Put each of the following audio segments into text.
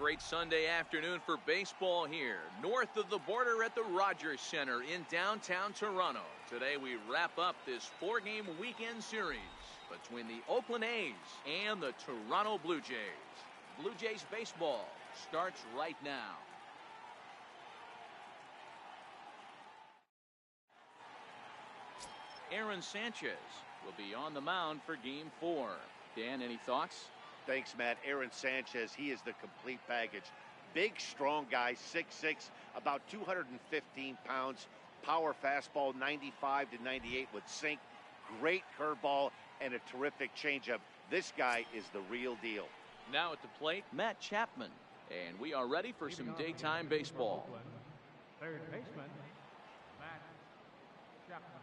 great Sunday afternoon for baseball here, north of the border at the Rogers Center in downtown Toronto. Today we wrap up this 4-game weekend series between the Oakland A's and the Toronto Blue Jays. Blue Jays baseball starts right now. Aaron Sanchez will be on the mound for Game 4. Dan, any thoughts? Thanks, Matt. Aaron Sanchez, he is the complete package. Big, strong guy, 6'6", about 215 pounds. Power fastball, 95 to 98 with sink. Great curveball and a terrific changeup. This guy is the real deal. Now at the plate, Matt Chapman. And we are ready for some daytime baseball. Third baseman, Matt Chapman.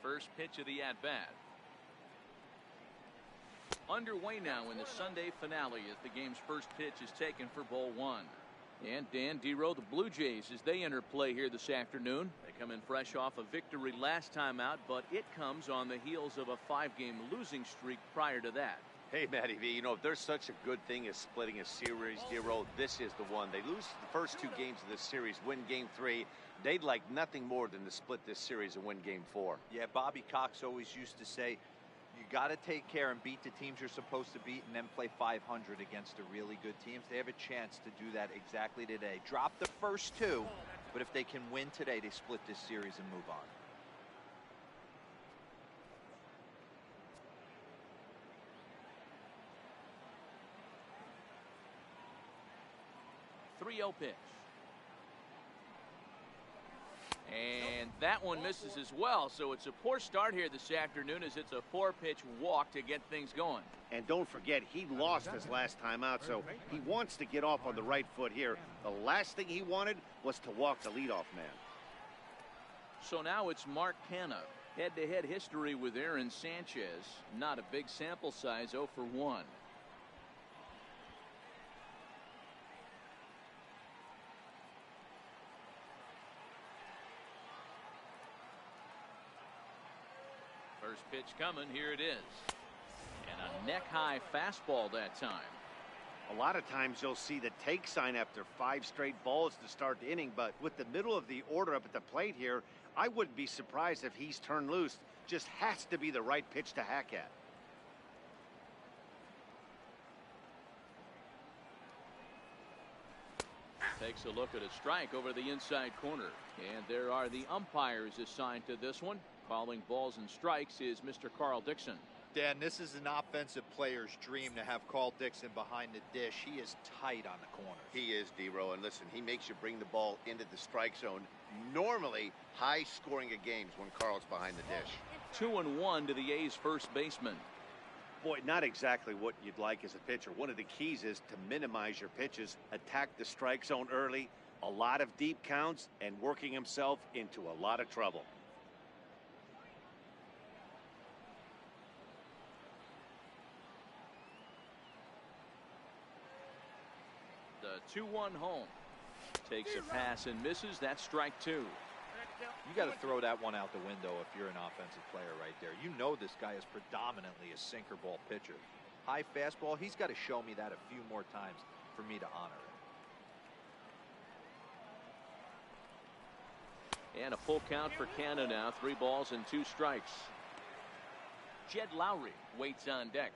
First pitch of the at-bat. Underway now in the Sunday finale as the game's first pitch is taken for ball one. And Dan Dero, the Blue Jays, as they enter play here this afternoon. They come in fresh off a victory last time out, but it comes on the heels of a 5-game losing streak prior to that. Hey, Matty V, you know, if there's such a good thing as splitting a series, Dero, this is the one. They lose the first 2 games of this series, win Game 3. They'd like nothing more than to split this series and win Game 4. Yeah, Bobby Cox always used to say, you got to take care and beat the teams you're supposed to beat and then play 500 against the really good teams. They have a chance to do that exactly today. Drop the first 2, but if they can win today, they split this series and move on. .3-0 pitch. And that one misses as well, so it's a poor start here this afternoon as it's a 4-pitch walk to get things going. And don't forget, he lost his last time out, so he wants to get off on the right foot here. The last thing he wanted was to walk the leadoff man. So now it's Mark Canha. Head-to-head history with Aaron Sanchez. Not a big sample size, 0 for 1. First pitch coming, here it is. And a neck-high fastball that time. A lot of times you'll see the take sign after 5 straight balls to start the inning, but with the middle of the order up at the plate here, I wouldn't be surprised if he's turned loose. Just has to be the right pitch to hack at. Takes a look at a strike over the inside corner. And there are the umpires assigned to this one. Calling balls and strikes is Mr. Carl Dixon. Dan, this is an offensive player's dream to have Carl Dixon behind the dish. He is tight on the corners. He is, Dero, and listen, he makes you bring the ball into the strike zone. Normally, high scoring of games when Carl's behind the dish. 2-1 to the A's first baseman. Boy, not exactly what you'd like as a pitcher. One of the keys is to minimize your pitches, attack the strike zone early, a lot of deep counts, and working himself into a lot of trouble. The 2-1 home. Takes a pass and misses. That's strike 2. You got to throw that one out the window if you're an offensive player right there. You know this guy is predominantly a sinker ball pitcher. High fastball, he's got to show me that a few more times for me to honor it. And a full count for Canha now. 3 balls and 2 strikes. Jed Lowry waits on deck.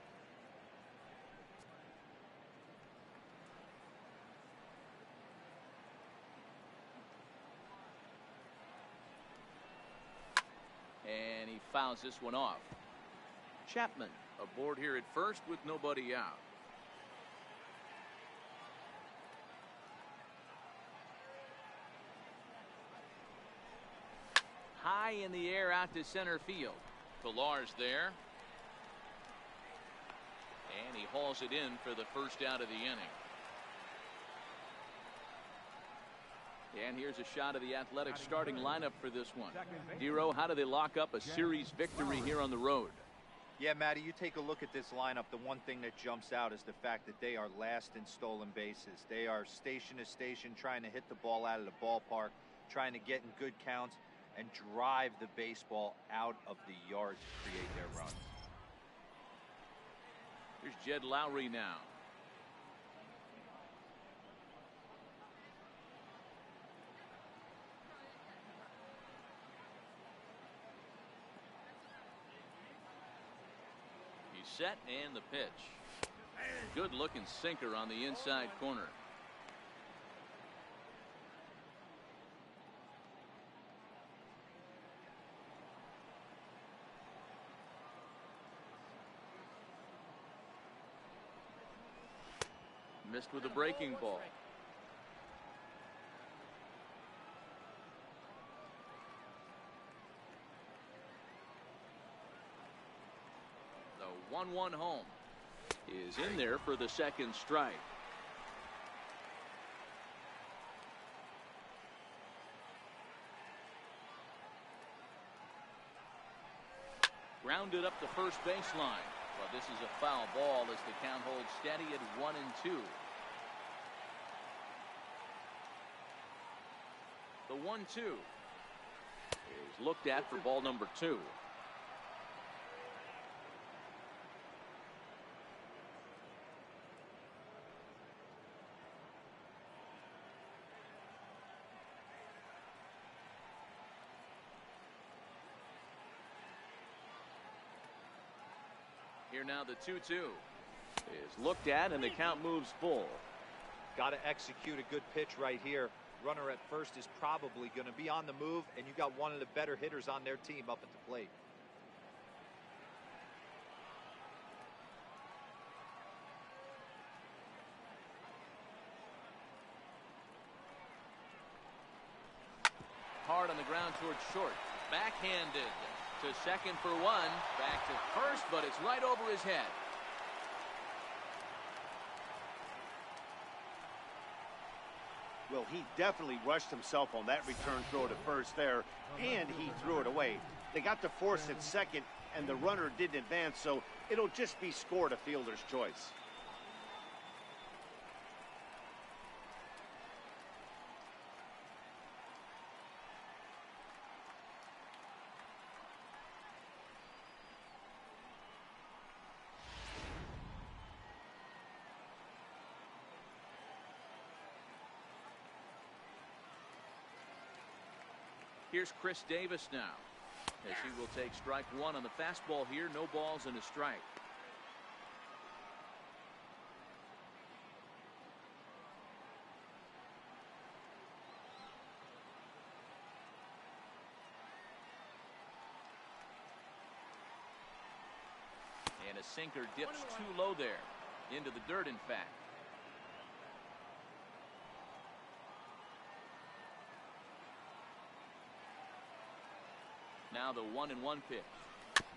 And he fouls this one off. Chapman aboard here at first with nobody out. High in the air out to center field. Pilar's there. And he hauls it in for the first out of the inning. And here's a shot of the Athletics starting lineup for this one. Dero, how do they lock up a series victory here on the road? Yeah, Matty, you take a look at this lineup. The one thing that jumps out is the fact that they are last in stolen bases. They are station to station trying to hit the ball out of the ballpark, trying to get in good counts and drive the baseball out of the yard to create their runs. Here's Jed Lowry now. set and the pitch. Good looking sinker on the inside corner. Missed with a breaking ball. The 1-1 home is in there for the second strike. Grounded up the first baseline, but this is a foul ball as the count holds steady at 1-2. The 1-2 is looked at for ball number 2. Here now the 2-2 is looked at and the count moves full. Got to execute a good pitch right here. Runner at first is probably going to be on the move, and you got one of the better hitters on their team up at the plate. Hard on the ground towards short. Backhanded to second for 1. Back to first, but it's right over his head. Well, he definitely rushed himself on that return throw to first there, and he threw it away. They got to force at second, and the runner didn't advance, so it'll just be scored a fielder's choice. Here's Chris Davis now, as he will take strike 1 on the fastball here. No balls and a strike. And a sinker dips too low there, into the dirt in fact. Now the 1-1 pitch.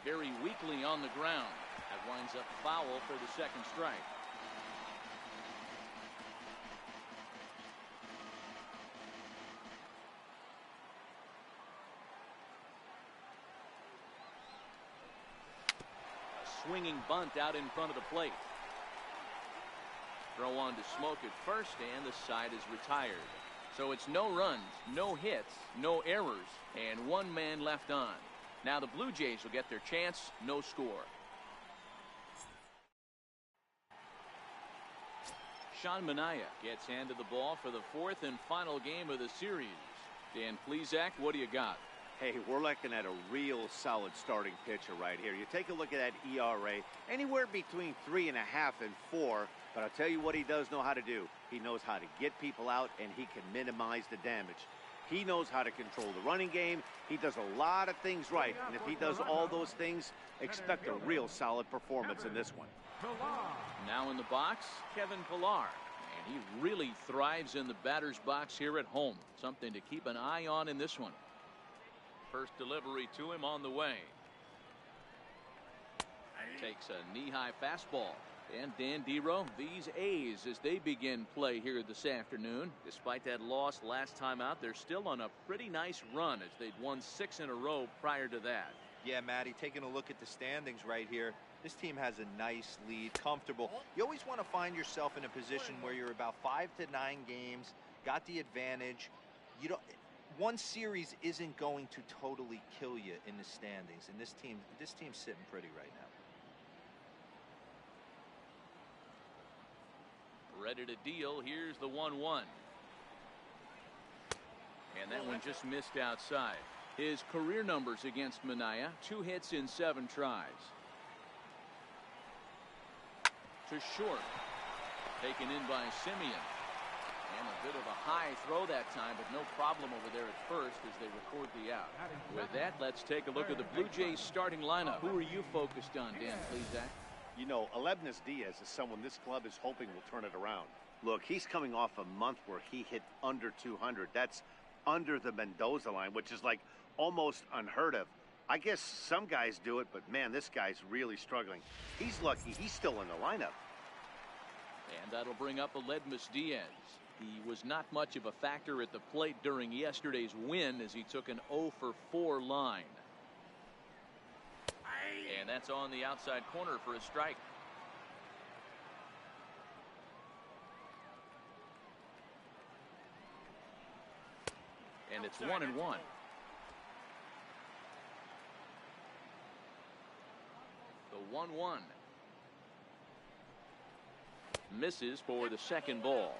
Very weakly on the ground. That winds up foul for the second strike. A swinging bunt out in front of the plate. Throw on to Smoke at first, and the side is retired. So it's no runs, no hits, no errors, and 1 man left on. Now the Blue Jays will get their chance, no score. Sean Manaea gets handed the ball for the 4th and final game of the series. Dan Plesac, what do you got? Hey, we're looking at a real solid starting pitcher right here. You take a look at that ERA, anywhere between 3.5 and 4. But I'll tell you what he does know how to do. He knows how to get people out, and he can minimize the damage. He knows how to control the running game. He does a lot of things right. And if he does all those things, expect a real solid performance in this one. Now in the box, Kevin Pillar. And he really thrives in the batter's box here at home. Something to keep an eye on in this one. First delivery to him on the way. Takes a knee-high fastball. And Dan Dero, these A's, as they begin play here this afternoon, despite that loss last time out, they're still on a pretty nice run as they'd won 6 in a row prior to that. Yeah, Matty, taking a look at the standings right here, this team has a nice lead, comfortable. You always want to find yourself in a position where you're about 5 to 9 games, got the advantage. You don't. One series isn't going to totally kill you in the standings, and this team's sitting pretty right now. Ready to deal. Here's the 1-1. And that one just missed outside. His career numbers against Manaea, 2 hits in 7 tries. to short. Taken in by Simeon. And a bit of a high throw that time, but no problem over there at first as they record the out. With that, let's take a look at the Blue Jays starting lineup. Who are you focused on, Dan? Please, Zach. You know, Alebnis Diaz is someone this club is hoping will turn it around. Look, he's coming off a month where he hit under 200. That's under the Mendoza line, which is like almost unheard of. I guess some guys do it, but man, this guy's really struggling. He's lucky he's still in the lineup. And that'll bring up Aledmus Diaz. He was not much of a factor at the plate during yesterday's win as he took an 0 for 4 line. And that's on the outside corner for a strike. And it's 1-1. The 1-1. Misses for the second ball.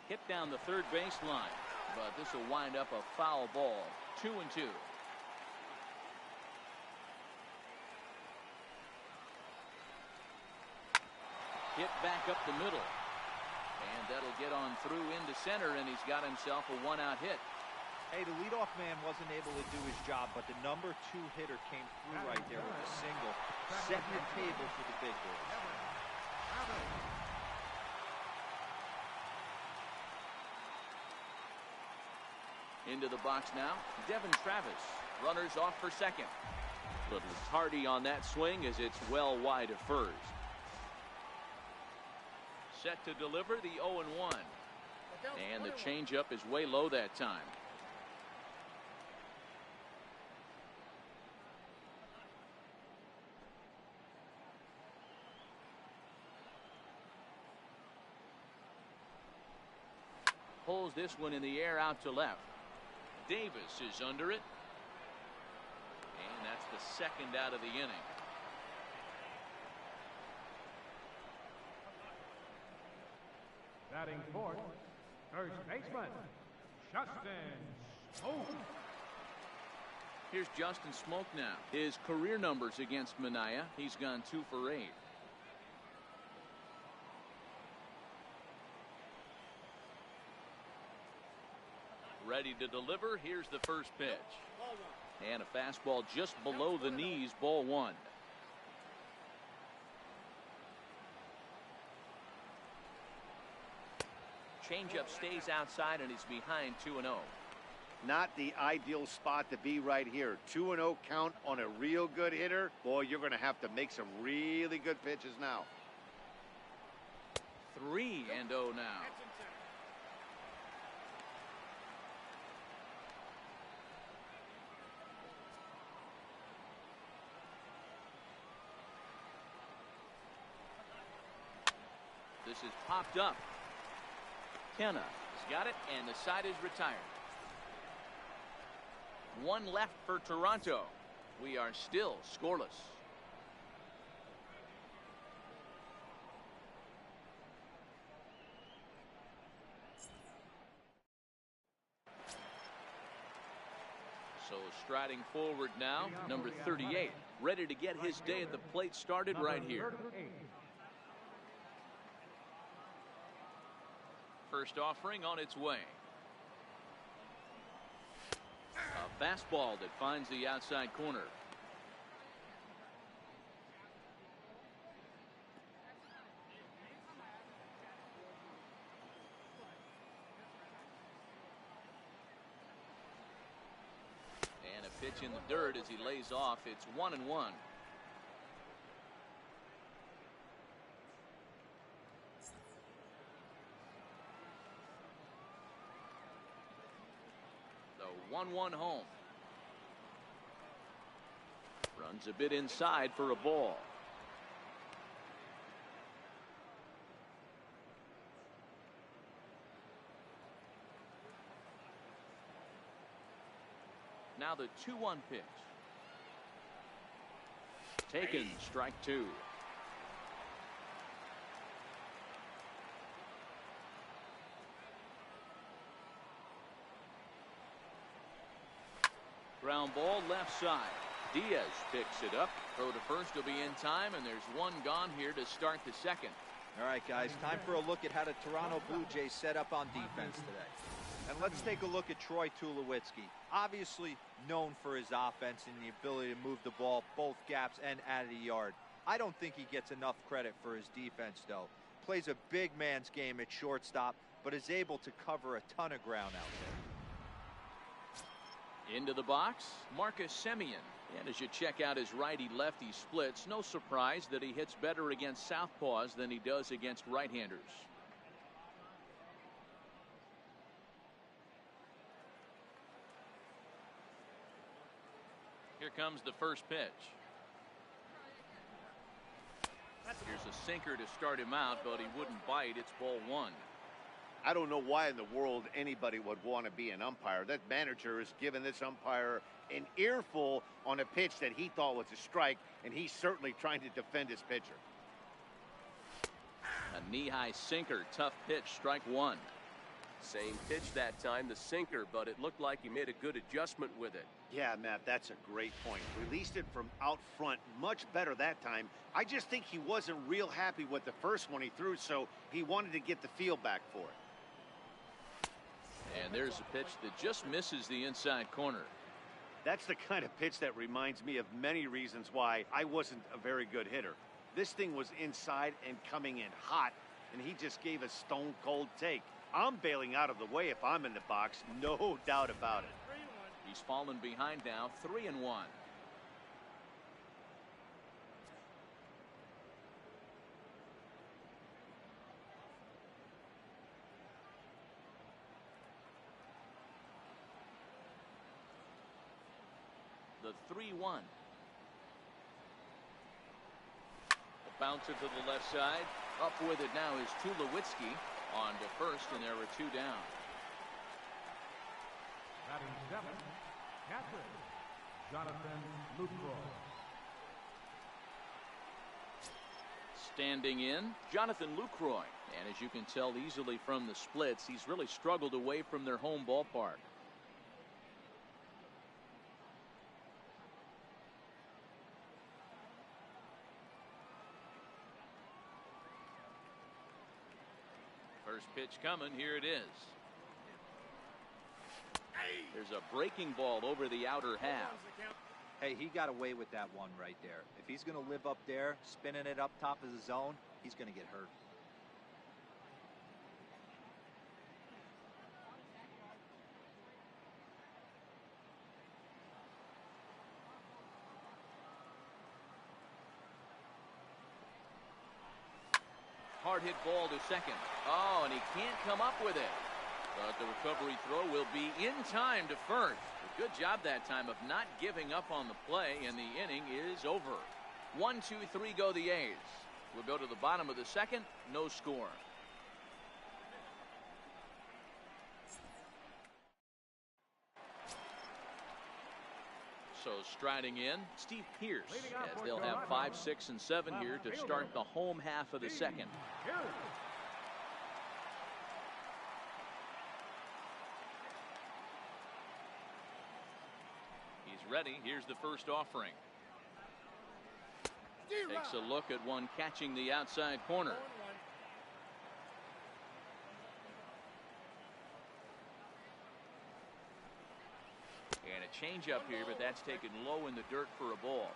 Hit down the third baseline, but this will wind up a foul ball. 2-2. Hit back up the middle, and that'll get on through into center, and he's got himself a one-out hit. Hey, the leadoff man wasn't able to do his job, but the number 2 hitter came through right there with a single, setting the table for the big boys. Into the box now, Devin Travis. Runners off for second. Little tardy on that swing as it's well wide of first. Set to deliver the 0-1. And the changeup is way low that time. Pulls this one in the air out to left. Davis is under it. And that's the second out of the inning. Batting fourth, first baseman, Justin Smoke. Here's Justin Smoke now. His career numbers against Minaya, he's gone 2 for 8. Ready to deliver. Here's the first pitch. And a fastball just below the knees, ball 1. Changeup stays outside and he's behind 2-0. Not the ideal spot to be right here. 2-0 count on a real good hitter. Boy, you're going to have to make some really good pitches now. 3-0 now. This is popped up. Kenna has got it, and the side is retired. 1 left for Toronto. We are still scoreless. So striding forward now, number 38, ready to get his day at the plate started right here. First offering on its way. A fastball that finds the outside corner. And a pitch in the dirt as he lays off. It's 1-1. The 1-1 home. Runs a bit inside for a ball. Now the 2-1 pitch. Taken, strike 2. ground ball left side. Diaz picks it up. Throw to first will be in time, and there's one gone here to start the second. All right, guys, time for a look at how the Toronto Blue Jays set up on defense today. And let's take a look at Troy Tulowitzki. Obviously known for his offense and the ability to move the ball both gaps and out of the yard. I don't think he gets enough credit for his defense, though. Plays a big man's game at shortstop, but is able to cover a ton of ground out there. Into the box, Marcus Semien. And as you check out his righty-lefty splits, no surprise that he hits better against southpaws than he does against right-handers. Here comes the first pitch. Here's a sinker to start him out, but he wouldn't bite. It's ball one. I don't know why in the world anybody would want to be an umpire. That manager has given this umpire an earful on a pitch that he thought was a strike, and he's certainly trying to defend his pitcher. A knee-high sinker, tough pitch, strike one. Same pitch that time, the sinker, but it looked like he made a good adjustment with it. Yeah, Matt, that's a great point. Released it from out front much better that time. I just think he wasn't real happy with the first one he threw, so he wanted to get the feel back for it. And there's a pitch that just misses the inside corner. That's the kind of pitch that reminds me of many reasons why I wasn't a very good hitter. This thing was inside and coming in hot, and he just gave a stone-cold take. I'm bailing out of the way if I'm in the box, no doubt about it. He's fallen behind now, 3-1. The 3-1. A bouncer to the left side. Up with it now is Tulowitzki. On to first, and there are two down. Batting seven, catcher, Jonathan Lucroy. Standing in, Jonathan Lucroy. And as you can tell easily from the splits, he's really struggled away from their home ballpark. First pitch coming, here it is. There's a breaking ball over the outer half. Hey, he got away with that one right there. If he's going to live up there, spinning it up top of the zone, he's going to get hurt. Hard hit ball to second. Oh, and he can't come up with it. But the recovery throw will be in time to first. A good job that time of not giving up on the play, and the inning is over. 1, 2, 3 go the A's. We'll go to the bottom of the second. No score. So striding in, Steve Pierce, as they'll have 5, 6, and 7 here to start the home half of the second. He's ready. Here's the first offering. Takes a look at one catching the outside corner. And a changeup here, but that's taken low in the dirt for a ball.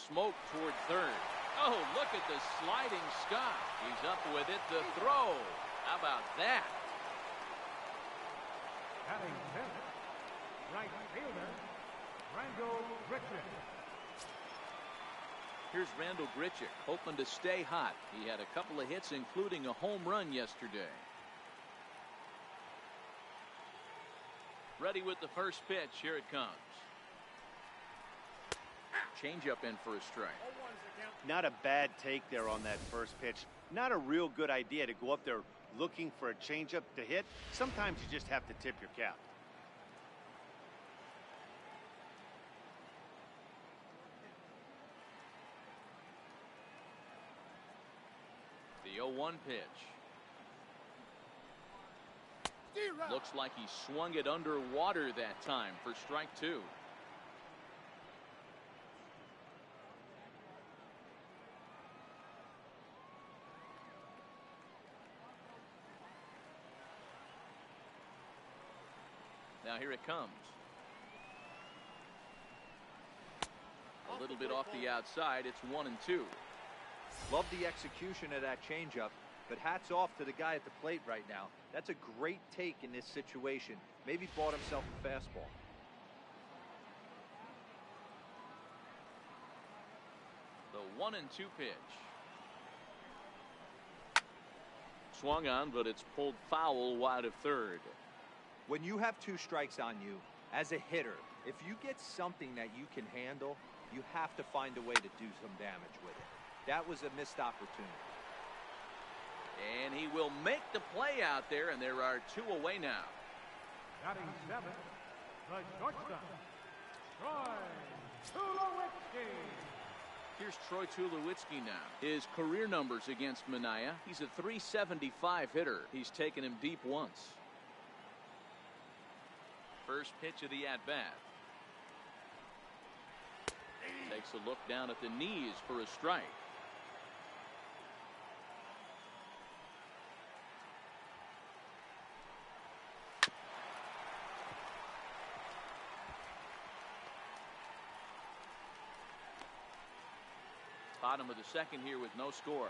Smoke toward third. Oh, look at the sliding Scott. He's up with it. The throw. How about that? Batting fifth, right fielder, Randall Grichuk. Here's Randall Grichuk, hoping to stay hot. He had a couple of hits, including a home run yesterday. Ready with the first pitch. Here it comes. Changeup in for a strike. Not a bad take there on that first pitch. Not a real good idea to go up there looking for a changeup to hit. Sometimes you just have to tip your cap. The 0-1 pitch. Looks like he swung it underwater that time for strike two. Now here it comes. A little bit off the outside. It's 1-2. Love the execution of that changeup, but hats off to the guy at the plate right now. That's a great take in this situation. Maybe bought himself a fastball. The 1-2 pitch. Swung on, but it's pulled foul wide of third. When you have two strikes on you, as a hitter, if you get something that you can handle, you have to find a way to do some damage with it. That was a missed opportunity. And he will make the play out there, and there are two away now. Batting seventh, the shortstop, Troy Tulowitzki. Here's Troy Tulowitzki now. His career numbers against Minaya. He's a .375 hitter. He's taken him deep once. First pitch of the at-bat. Takes a look down at the knees for a strike. Bottom of the second here with no score.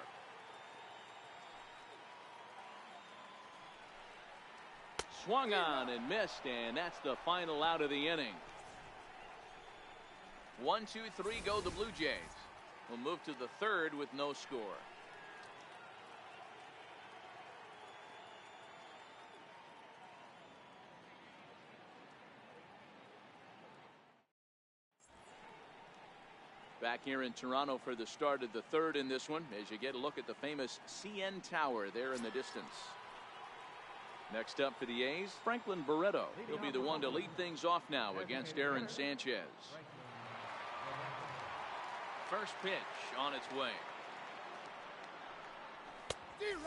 Swung on and missed, and that's the final out of the inning. 1, 2, 3 go the Blue Jays. We'll move to the third with no score. Back here in Toronto for the start of the third in this one, as you get a look at the famous CN Tower there in the distance. Next up for the A's, Franklin Barreto. He'll be the one to lead things off now against Aaron Sanchez. First pitch on its way.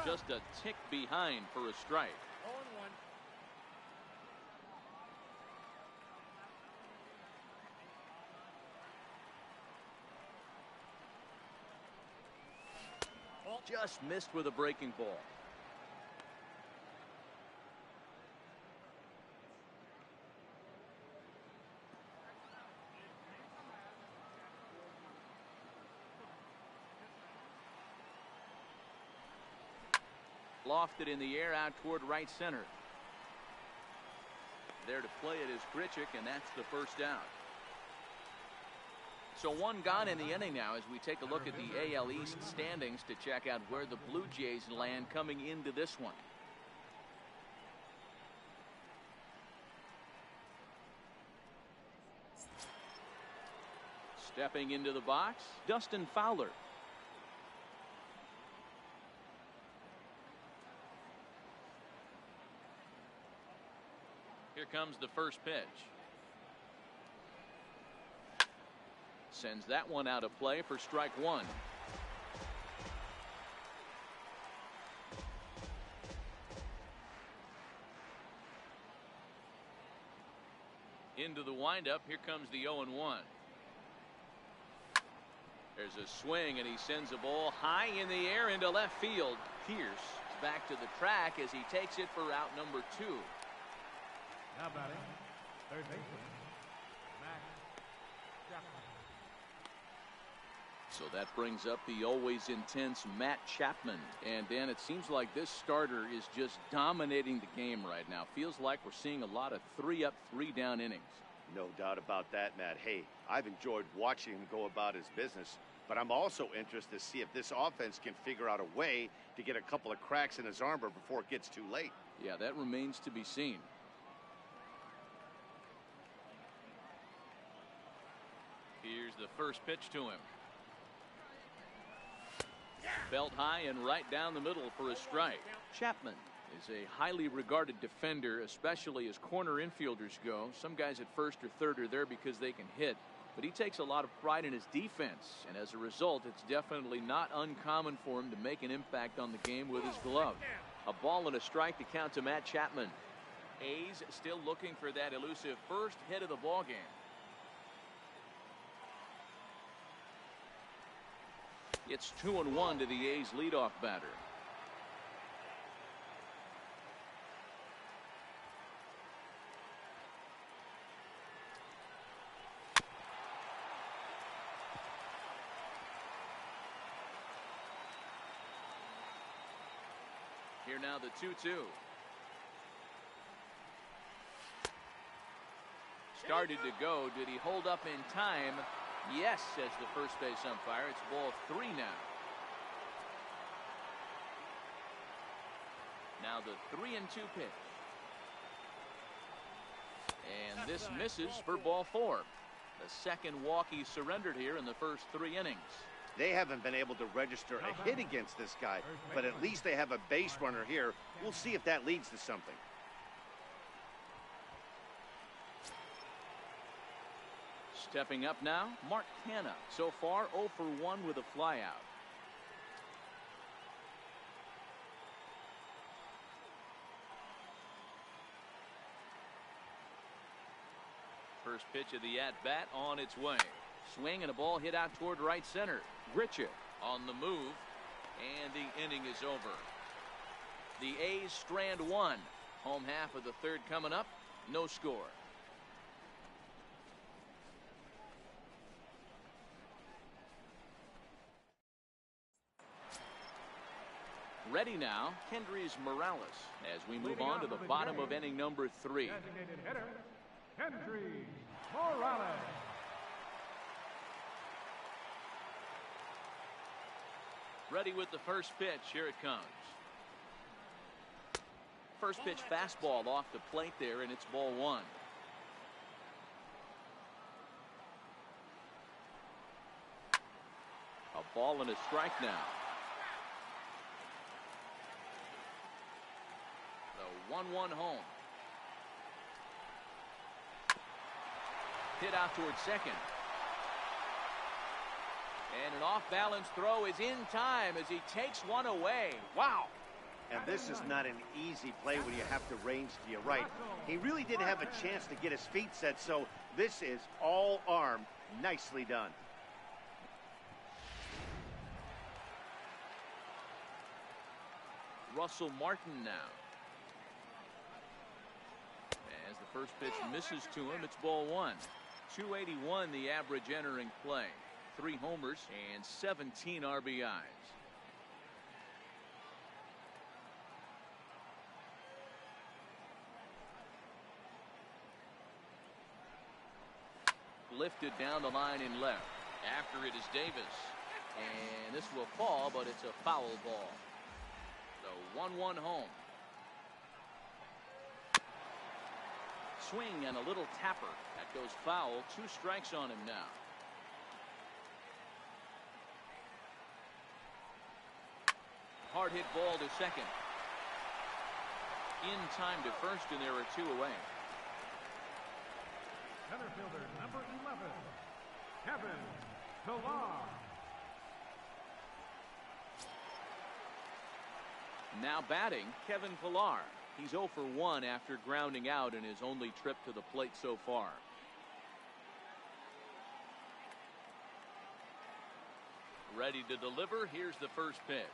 Just a tick behind for a strike. 0-1. Just missed with a breaking ball. Lofted in the air out toward right center. There to play it is Grichuk, and that's the first out. So one gone in the inning now as we take a look at the AL East standings to check out where the Blue Jays land coming into this one. Stepping into the box, Dustin Fowler. Here comes the first pitch. Sends that one out of play for strike one. Into the windup. Here comes the 0-1. There's a swing, and he sends a ball high in the air into left field. Pierce is back to the track as he takes it for out number 2. Now batting, third baseman, Max Chapman. So that brings up the always intense Matt Chapman. And Dan, it seems like this starter is just dominating the game right now. Feels like we're seeing a lot of 3-up, 3-down innings. No doubt about that, Matt. Hey, I've enjoyed watching him go about his business, but I'm also interested to see if this offense can figure out a way to get a couple of cracks in his armor before it gets too late. Yeah, that remains to be seen. Here's the first pitch to him. Felt high and right down the middle for a strike. Chapman is a highly regarded defender, especially as corner infielders go. Some guys at first or third are there because they can hit, but he takes a lot of pride in his defense, and as a result, it's definitely not uncommon for him to make an impact on the game with his glove. A ball and a strike to count to Matt Chapman. A's still looking for that elusive first hit of the ball game. It's 2-1 to the A's leadoff batter. Here now the 2-2. Started to go. Did he hold up in time? Yes, says the first base umpire. It's ball 3 now. Now the 3-2 pitch. And this misses for ball 4. The second walk he surrendered here in the first 3 innings. They haven't been able to register a hit against this guy, but at least they have a base runner here. We'll see if that leads to something. Stepping up now, Mark Canna. So far 0 for 1 with a flyout. First pitch of the at-bat on its way. Swing and a ball hit out toward right center. Gritchick on the move, and the inning is over. The A's strand 1. Home half of the third coming up. No score. Ready now, Kendrys Morales, as we move on to the bottom of inning number 3. Designated hitter, Kendrys Morales. Ready with the first pitch. Here it comes. First pitch fastball off the plate there, and it's ball 1. A ball and a strike now. The 1-1 home. Hit out towards second. And an off-balance throw is in time as he takes one away. Wow. And this is not an easy play when you have to range to your right. He really didn't have a chance to get his feet set, so this is all arm. Nicely done. Russell Martin now. As the first pitch misses to him, it's ball 1. 281 the average entering play. 3 homers and 17 RBIs. Lifted down the line in left. After it is Davis. And this will fall, but it's a foul ball. The 1-1 home. Swing and a little tapper. That goes foul. 2 strikes on him now. Hard hit ball to second. In time to first, and there are 2 away. Center fielder number 11, Kevin Kanal. Now batting, Kevin Pillar. He's 0 for 1 after grounding out in his only trip to the plate so far. Ready to deliver. Here's the first pitch.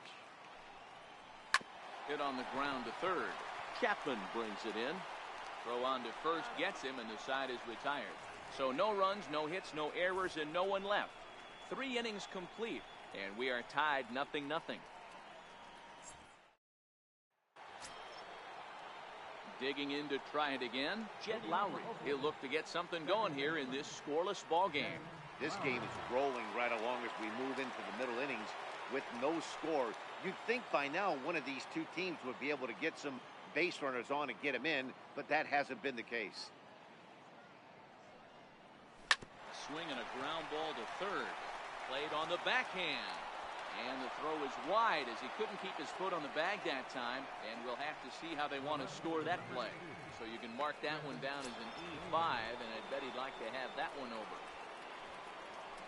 Hit on the ground to third. Chapman brings it in. Throw on to first gets him, and the side is retired. So no runs, no hits, no errors, and no one left. 3 innings complete, and we are tied 0-0. Digging in to try it again, Jet Lowry. He'll look to get something going here in this scoreless ball game. This game is rolling right along as we move into the middle innings with no score. You'd think by now one of these 2 teams would be able to get some base runners on and get them in, but that hasn't been the case. Swing and a ground ball to third. Played on the backhand. And the throw is wide as he couldn't keep his foot on the bag that time. And we'll have to see how they want to score that play. So you can mark that one down as an E5, and I bet he'd like to have that one over.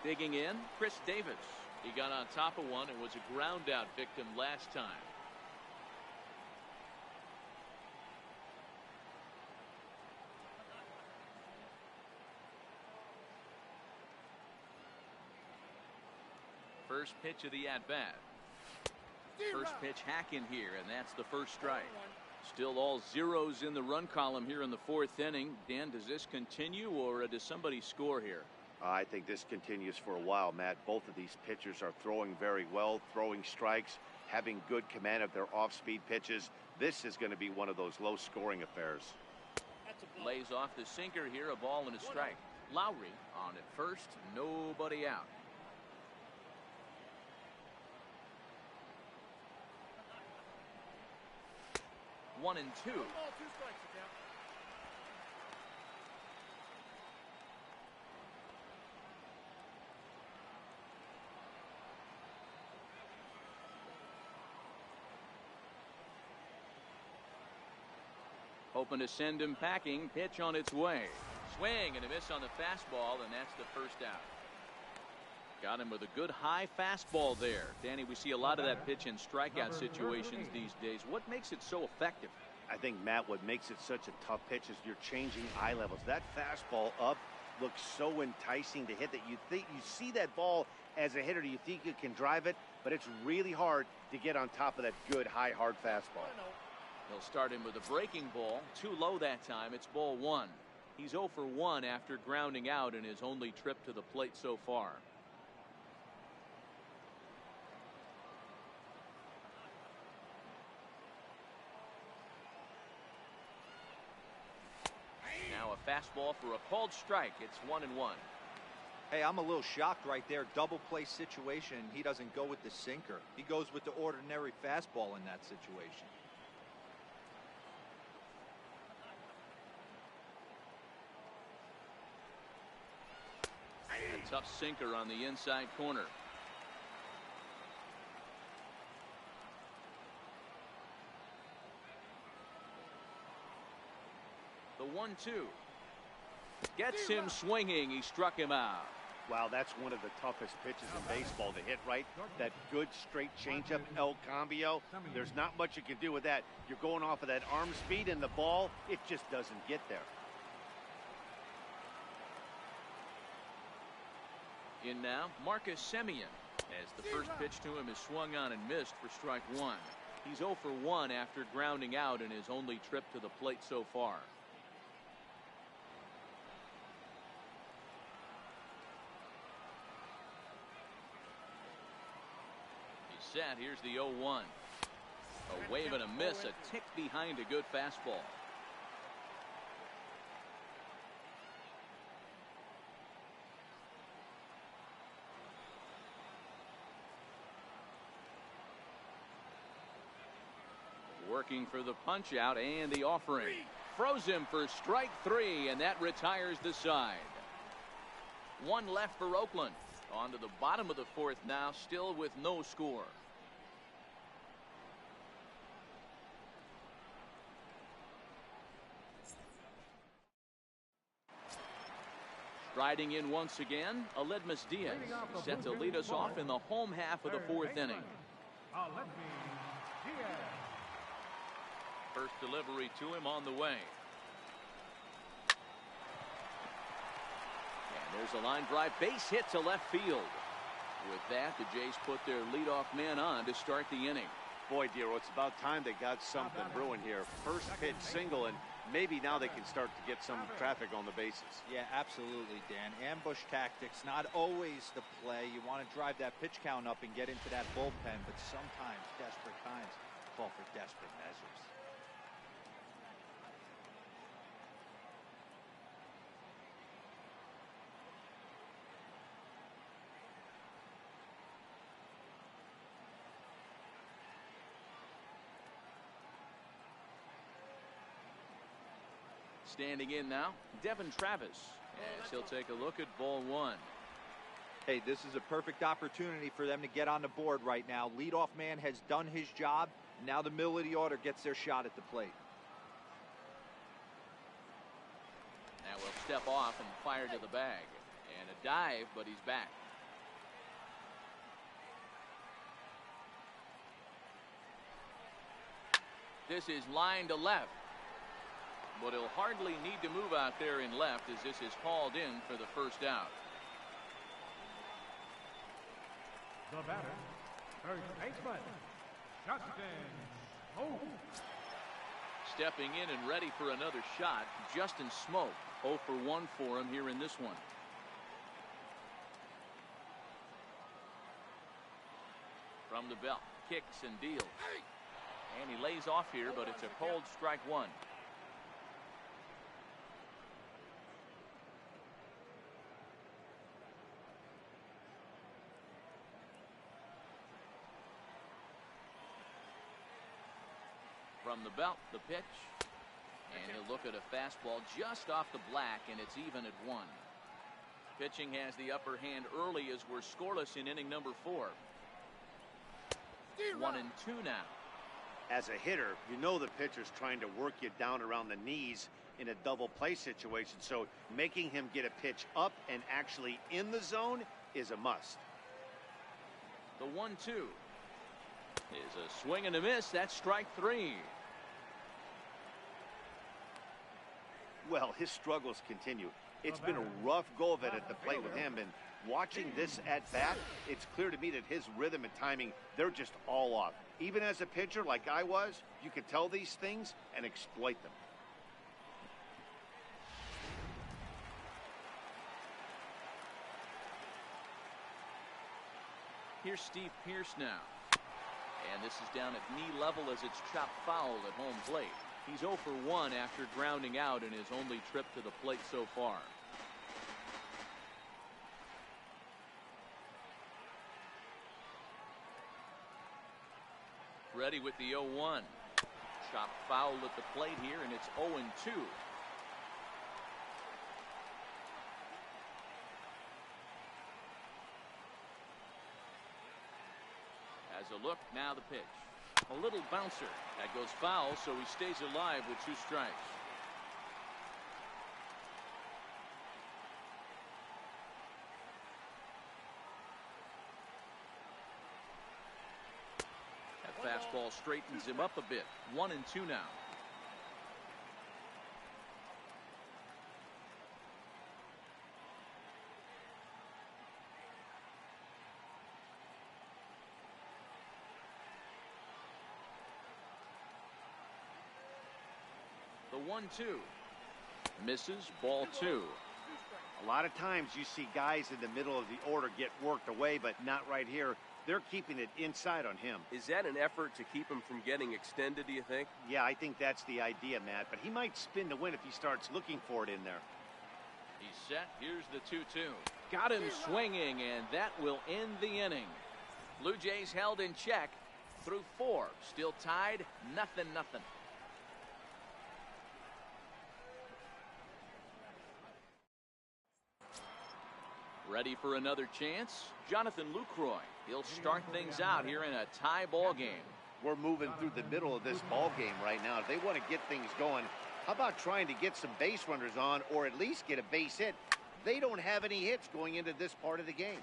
Digging in, Chris Davis. He got on top of one and was a ground out victim last time. First pitch of the at-bat. First pitch hack in here, and that's the first strike. Still all zeros in the run column here in the fourth inning. Dan, does this continue, or does somebody score here? I think this continues for a while, Matt. Both of these pitchers are throwing very well, throwing strikes, having good command of their off-speed pitches. This is going to be one of those low-scoring affairs. Lays off the sinker here, a ball and a strike. Lowry on at first, nobody out. One and two. Hoping to send him packing. Pitch on its way. Swing and a miss on the fastball, and that's the first out. Got him with a good high fastball there. Danny, we see a lot of that pitch in strikeout situations these days. What makes it so effective? I think, Matt, what makes it such a tough pitch is you're changing eye levels. That fastball up looks so enticing to hit that you think you see that ball as a hitter. You think you can drive it, but it's really hard to get on top of that good, high, hard fastball. He'll start him with a breaking ball. Too low that time. It's ball one. He's 0 for 1 after grounding out in his only trip to the plate so far. Now a fastball for a called strike. It's 1-1. Hey, I'm a little shocked right there. Double play situation. He doesn't go with the sinker. He goes with the ordinary fastball in that situation. A tough sinker on the inside corner. The 1-2. Gets him swinging. He struck him out. Wow, that's one of the toughest pitches in baseball to hit, right? That good straight changeup, El Cambio. There's not much you can do with that. You're going off of that arm speed, and the ball, it just doesn't get there. In now, Marcus Semien, as the first pitch to him is swung on and missed for strike one. He's 0 for 1 after grounding out in his only trip to the plate so far. He's set. Here's the 0-1. A wave and a miss, a tick behind a good fastball. Working for the punch out and the offering. Froze him for strike 3, and that retires the side. One left for Oakland. On to the bottom of the fourth now, still with no score. Striding in once again, Aledmus Diaz set to lead us off in the home half of the fourth inning. First delivery to him on the way. And there's a line drive base hit to left field. With that, the Jays put their leadoff man on to start the inning. Boy, Dero, it's about time they got something brewing here. First pitch single, and maybe now they can start to get some traffic on the bases. Yeah, absolutely, Dan. Ambush tactics, not always the play. You want to drive that pitch count up and get into that bullpen, but sometimes desperate times call for desperate measures. Standing in now, Devin Travis, as he'll take a look at ball one. Hey, this is a perfect opportunity for them to get on the board right now. Leadoff man has done his job. Now the middle of the order gets their shot at the plate. Now we'll step off and fire to the bag. And a dive, but he's back. This is line to left. But he'll hardly need to move out there in left as this is hauled in for the first out. The batter, first baseman, Justin Smoke. Stepping in and ready for another shot, Justin Smoke. 0 for 1 for him here in this one. From the belt, kicks and deals. And he lays off here, but it's a cold strike one. From the belt, the pitch. And he'll look at a fastball just off the black, and it's even at 1. Pitching has the upper hand early as we're scoreless in inning number 4. 1 and 2 now. As a hitter, you know the pitcher's trying to work you down around the knees in a double play situation, so making him get a pitch up and actually in the zone is a must. The 1-2 is a swing and a miss. That's strike 3. Well, his struggles continue. It's been a rough go of it at the plate with him, and watching this at bat, it's clear to me that his rhythm and timing, they're just all off. Even as a pitcher like I was, you could tell these things and exploit them. Here's Steve Pearce now. And this is down at knee level as it's chopped foul at home plate. He's 0 for 1 after grounding out in his only trip to the plate so far. Ready with the 0-1. Chopped foul at the plate here, and it's 0-2. As a look, now the pitch. A little bouncer. That goes foul, so he stays alive with 2 strikes. That fastball straightens him up a bit. 1 and 2 now. The 1-2 misses, ball 2. A lot of times you see guys in the middle of the order get worked away, but not right here. They're keeping it inside on him. Is that an effort to keep him from getting extended, do you think? Yeah, I think that's the idea, Matt, but he might spin to win if he starts looking for it in there. He's set. Here's the 2-2. Got him swinging, and that will end the inning. Blue Jays held in check through 4. Still tied, 0-0. Ready for another chance? Jonathan Lucroy. He'll start things out here in a tie ball game. We're moving through the middle of this ball game right now. If they want to get things going, how about trying to get some base runners on or at least get a base hit? They don't have any hits going into this part of the game.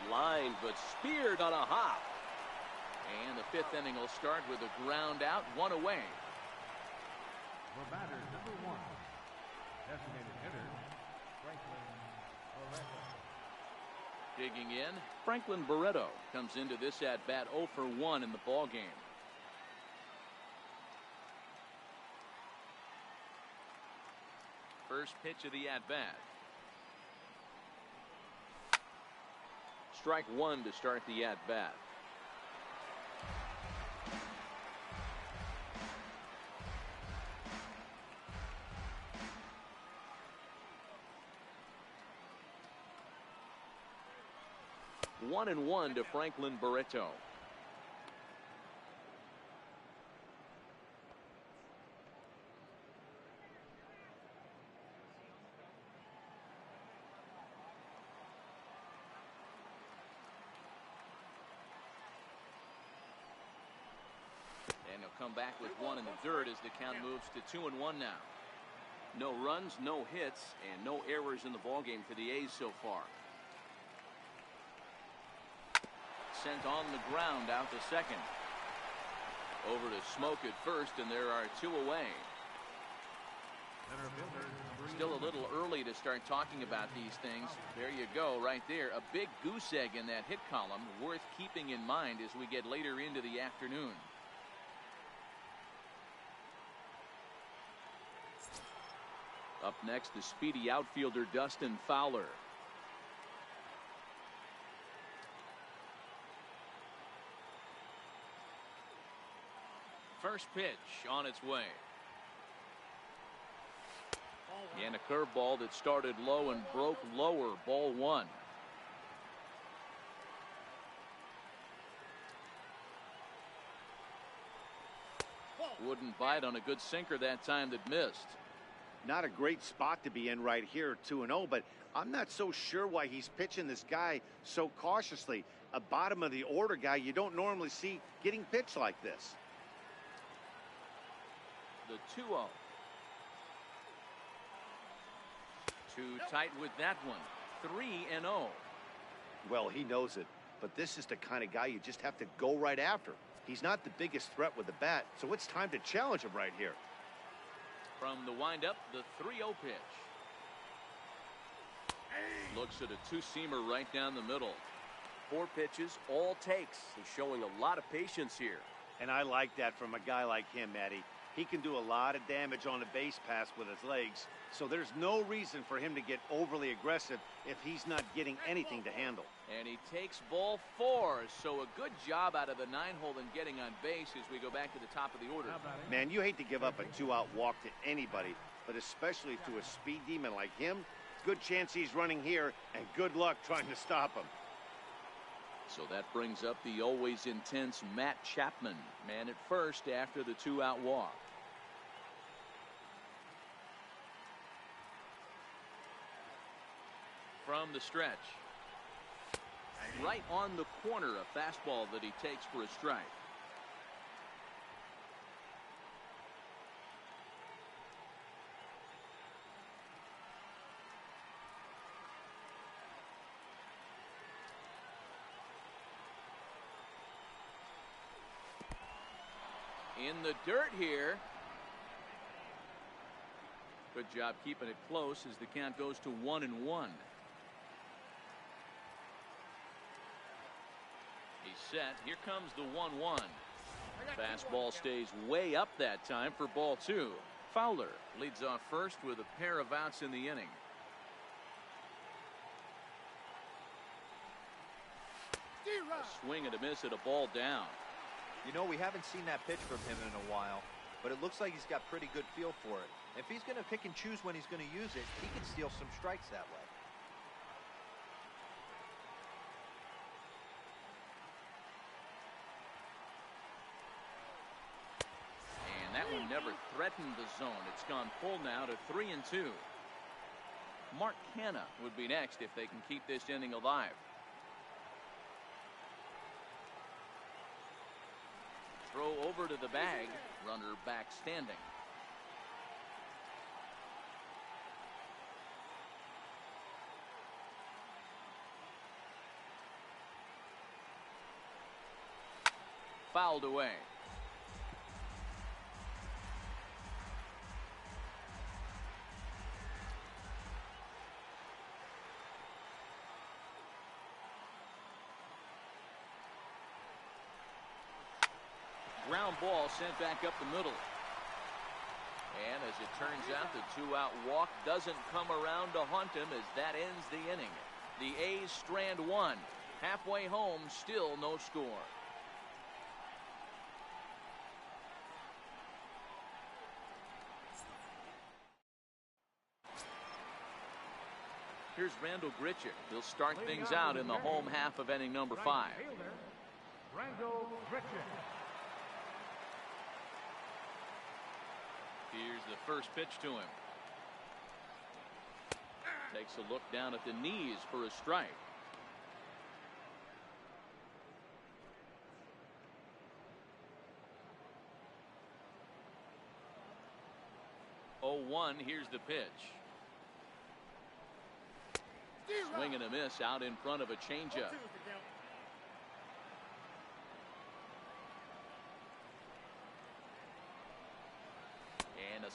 Lined but speared on a hop. And the 5th inning will start with a ground out, 1 away. The batter, number 1, designated hitter, Franklin Barreto. Digging in, Franklin Barreto comes into this at-bat 0 for 1 in the ball game. First pitch of the at-bat. Strike 1 to start the at-bat. One and 1 to Franklin Barreto. And he'll come back with 1 in the dirt as the count moves to 2-1 now. No runs, no hits, and no errors in the ballgame for the A's so far. Sent on the ground out to second. Over to Smoke at first, and there are 2 away. Center fielder, number Still a little early to start talking about these things. There you go, right there. A big goose egg in that hit column, worth keeping in mind as we get later into the afternoon. Up next, the speedy outfielder Dustin Fowler. First pitch on its way. And a curveball that started low and broke lower. Ball 1. Wouldn't bite on a good sinker that time that missed. Not a great spot to be in right here, 2-0, but I'm not so sure why he's pitching this guy so cautiously. A bottom of the order guy you don't normally see getting pitched like this. The 2-0. Too tight with that one. 3-0. Well, he knows it, but this is the kind of guy you just have to go right after. He's not the biggest threat with the bat, so it's time to challenge him right here. From the windup, the 3-0 pitch. Looks at a two-seamer right down the middle. 4 pitches, all takes. He's showing a lot of patience here. And I like that from a guy like him, Matty. He can do a lot of damage on a base pass with his legs, so there's no reason for him to get overly aggressive if he's not getting anything to handle. And he takes ball 4, so a good job out of the 9-hole in getting on base as we go back to the top of the order. Man, you hate to give up a 2-out walk to anybody, but especially to a speed demon like him. Good chance he's running here, and good luck trying to stop him. So that brings up the always intense Matt Chapman, man at first after the 2-out walk. From the stretch. Right on the corner, a fastball that he takes for a strike. In the dirt here. Good job keeping it close as the count goes to 1-1. He's set. Here comes the 1-1. Fastball stays way up that time for ball 2. Fowler leads off first with a pair of outs in the inning. A swing and a miss at a ball down. You know, we haven't seen that pitch from him in a while, but it looks like he's got pretty good feel for it. If he's going to pick and choose when he's going to use it, he can steal some strikes that way. And that one never threatened the zone. It's gone full now to 3-2. Mark Canna would be next if they can keep this inning alive. Throw over to the bag. Runner back standing. Fouled away. Ground ball sent back up the middle. And as it turns out, the 2-out walk doesn't come around to haunt him as that ends the inning. The A's strand 1. Halfway home, still no score. Here's Randall Grichuk. He'll start things out in the home half of inning number 5. Randall Grichuk. Here's the first pitch to him. Takes a look down at the knees for a strike. Oh, 1. Here's the pitch. Swing and a miss out in front of a changeup.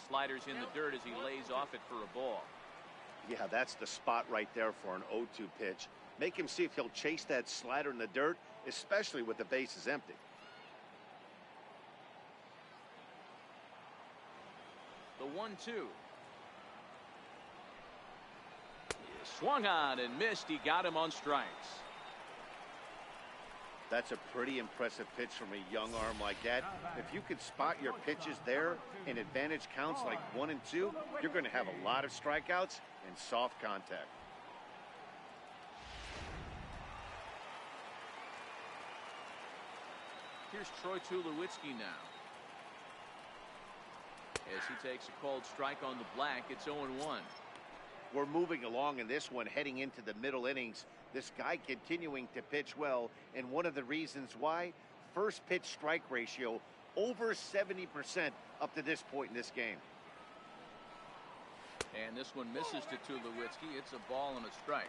Slider's in the dirt as he lays off it for a ball. Yeah, that's the spot right there for an 0-2 pitch. Make him see if he'll chase that slider in the dirt, especially with the bases empty. The 1-2. Swung on and missed. He got him on strikes. That's a pretty impressive pitch from a young arm like that. If you could spot your pitches there in advantage counts like 1 and 2, you're going to have a lot of strikeouts and soft contact. Here's Troy Tulowitzki now. As he takes a called strike on the black, it's 0-1. We're moving along in this one, heading into the middle innings. This guy continuing to pitch well, and one of the reasons why, first pitch strike ratio over 70% up to this point in this game. And this one misses to Tulowitzki. It's a ball and a strike.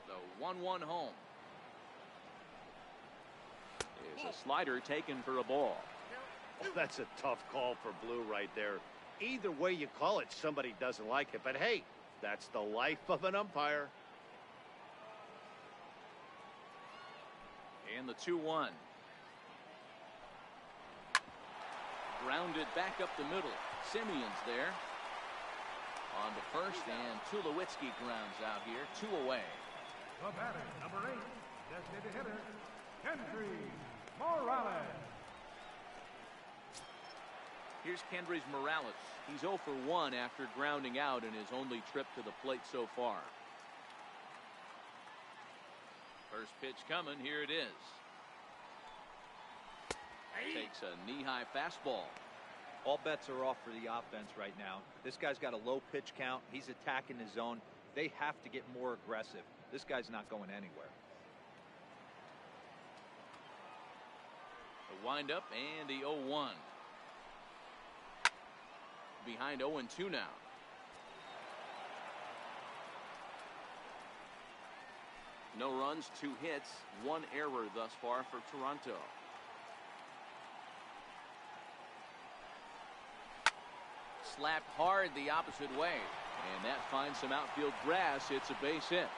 The 1-1 home. Is a slider taken for a ball. Oh, that's a tough call for Blue right there. Either way you call it, somebody doesn't like it. But hey, that's the life of an umpire. And the 2-1. Grounded back up the middle. Simeon's there. On to first, and Tulowitzki grounds out here. 2 away. The batter, number 8, designated hitter, Kendry Morales. Here's Kendrys Morales. He's 0 for 1 after grounding out in his only trip to the plate so far. First pitch coming. Here it is. Takes a knee-high fastball. All bets are off for the offense right now. This guy's got a low pitch count. He's attacking his zone. They have to get more aggressive. This guy's not going anywhere. The windup and the 0-1. Behind 0-2 now. No runs, 2 hits, 1 error thus far for Toronto. Slapped hard the opposite way, and that finds some outfield grass. It's a base hit.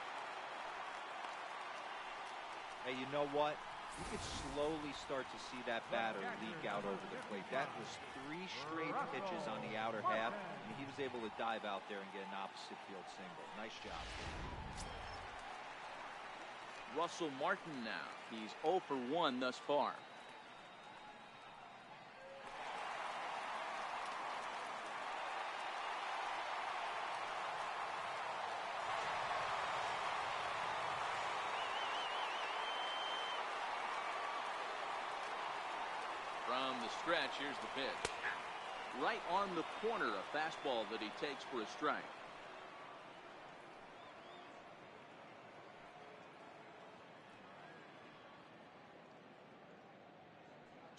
Hey, you know what? You could slowly start to see that batter leak out over the plate. That was 3 straight pitches on the outer half, and he was able to dive out there and get an opposite field single. Nice job. Russell Martin now. He's 0 for 1 thus far. From the stretch, here's the pitch. Right on the corner, a fastball that he takes for a strike.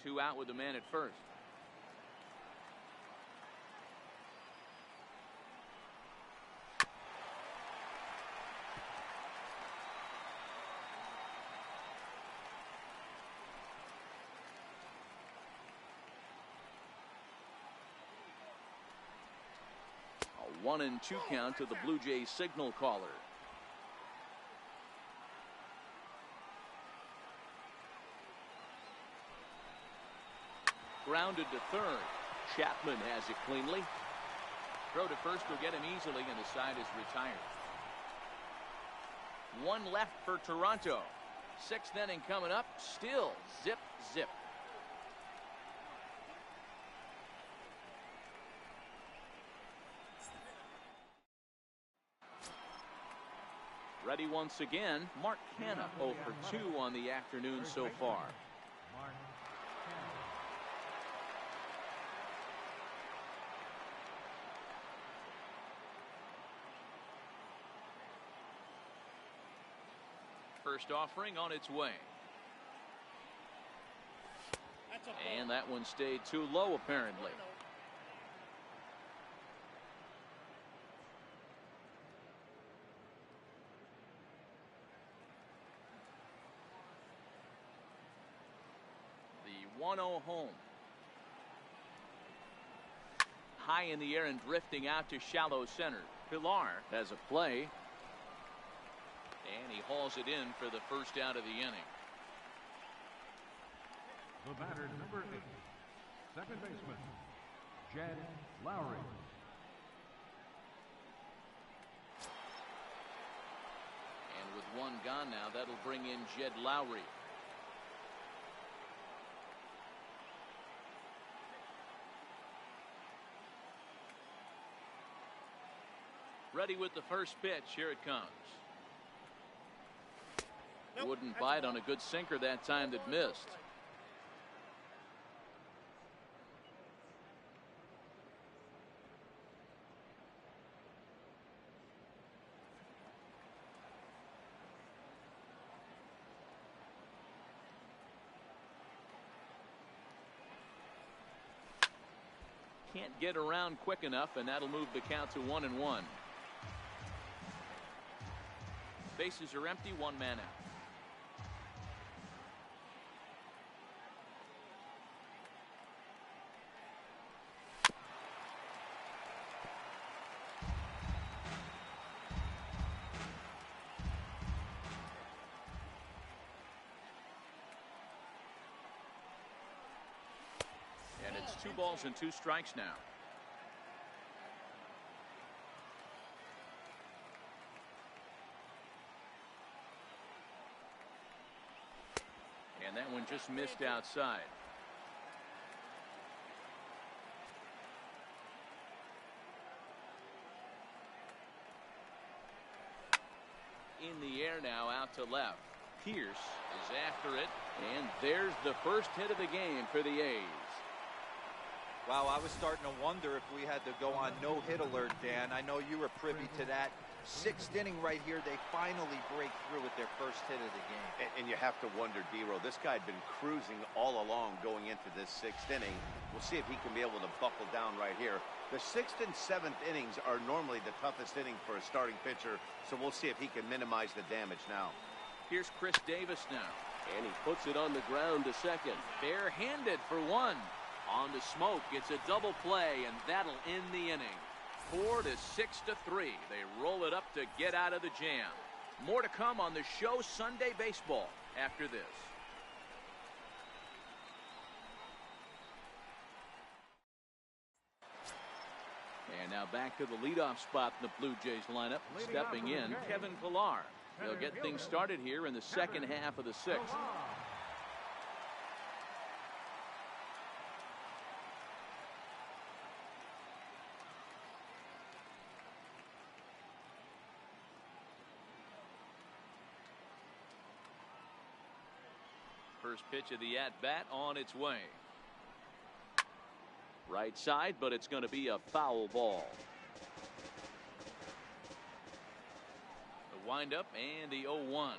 Two out with the man at first. A 1-2 count to the Blue Jays signal caller. Grounded to third. Chapman has it cleanly. Throw to first will get him easily, and the side is retired. 1 left for Toronto. 6th inning coming up. Still zip, zip. Ready once again. Mark Canna 0 for 2 on the afternoon so far. First offering on its way. And that one stayed too low, apparently. 1-0 home. High in the air and drifting out to shallow center. Pilar has a play. And he hauls it in for the first out of the inning. The batter, number 8, second baseman, Jed Lowry. And with one gone now, that'll bring in Jed Lowry. Ready with the first pitch. Here it comes. Nope, Wouldn't bite on a good sinker that time that missed. Can't get around quick enough, and that'll move the count to 1-1. Bases are empty, one man out. And it's 2 balls and 2 strikes now. And that one just missed outside. In the air now, out to left. Pierce is after it, and there's the first hit of the game for the A's. Wow, I was starting to wonder if we had to go on no-hit alert, Dan. I know you were privy to that. 6th inning right here, they finally break through with their first hit of the game. And you have to wonder, D-Row, this guy had been cruising all along going into this 6th inning. We'll see if he can be able to buckle down right here. The 6th and 7th innings are normally the toughest inning for a starting pitcher, so we'll see if he can minimize the damage now. Here's Chris Davis now. And he puts it on the ground to second. Barehanded for 1. On to Smoke. It's a double play, and that'll end the inning. 4-6-3. They roll it up to get out of the jam. More to come on the show Sunday Baseball after this. And now back to the leadoff spot in the Blue Jays lineup. Stepping in, Kevin Pilar. They'll get things started here in the second half of the 6th. First pitch of the at-bat on its way. Right side, but it's going to be a foul ball. The windup and the 0-1.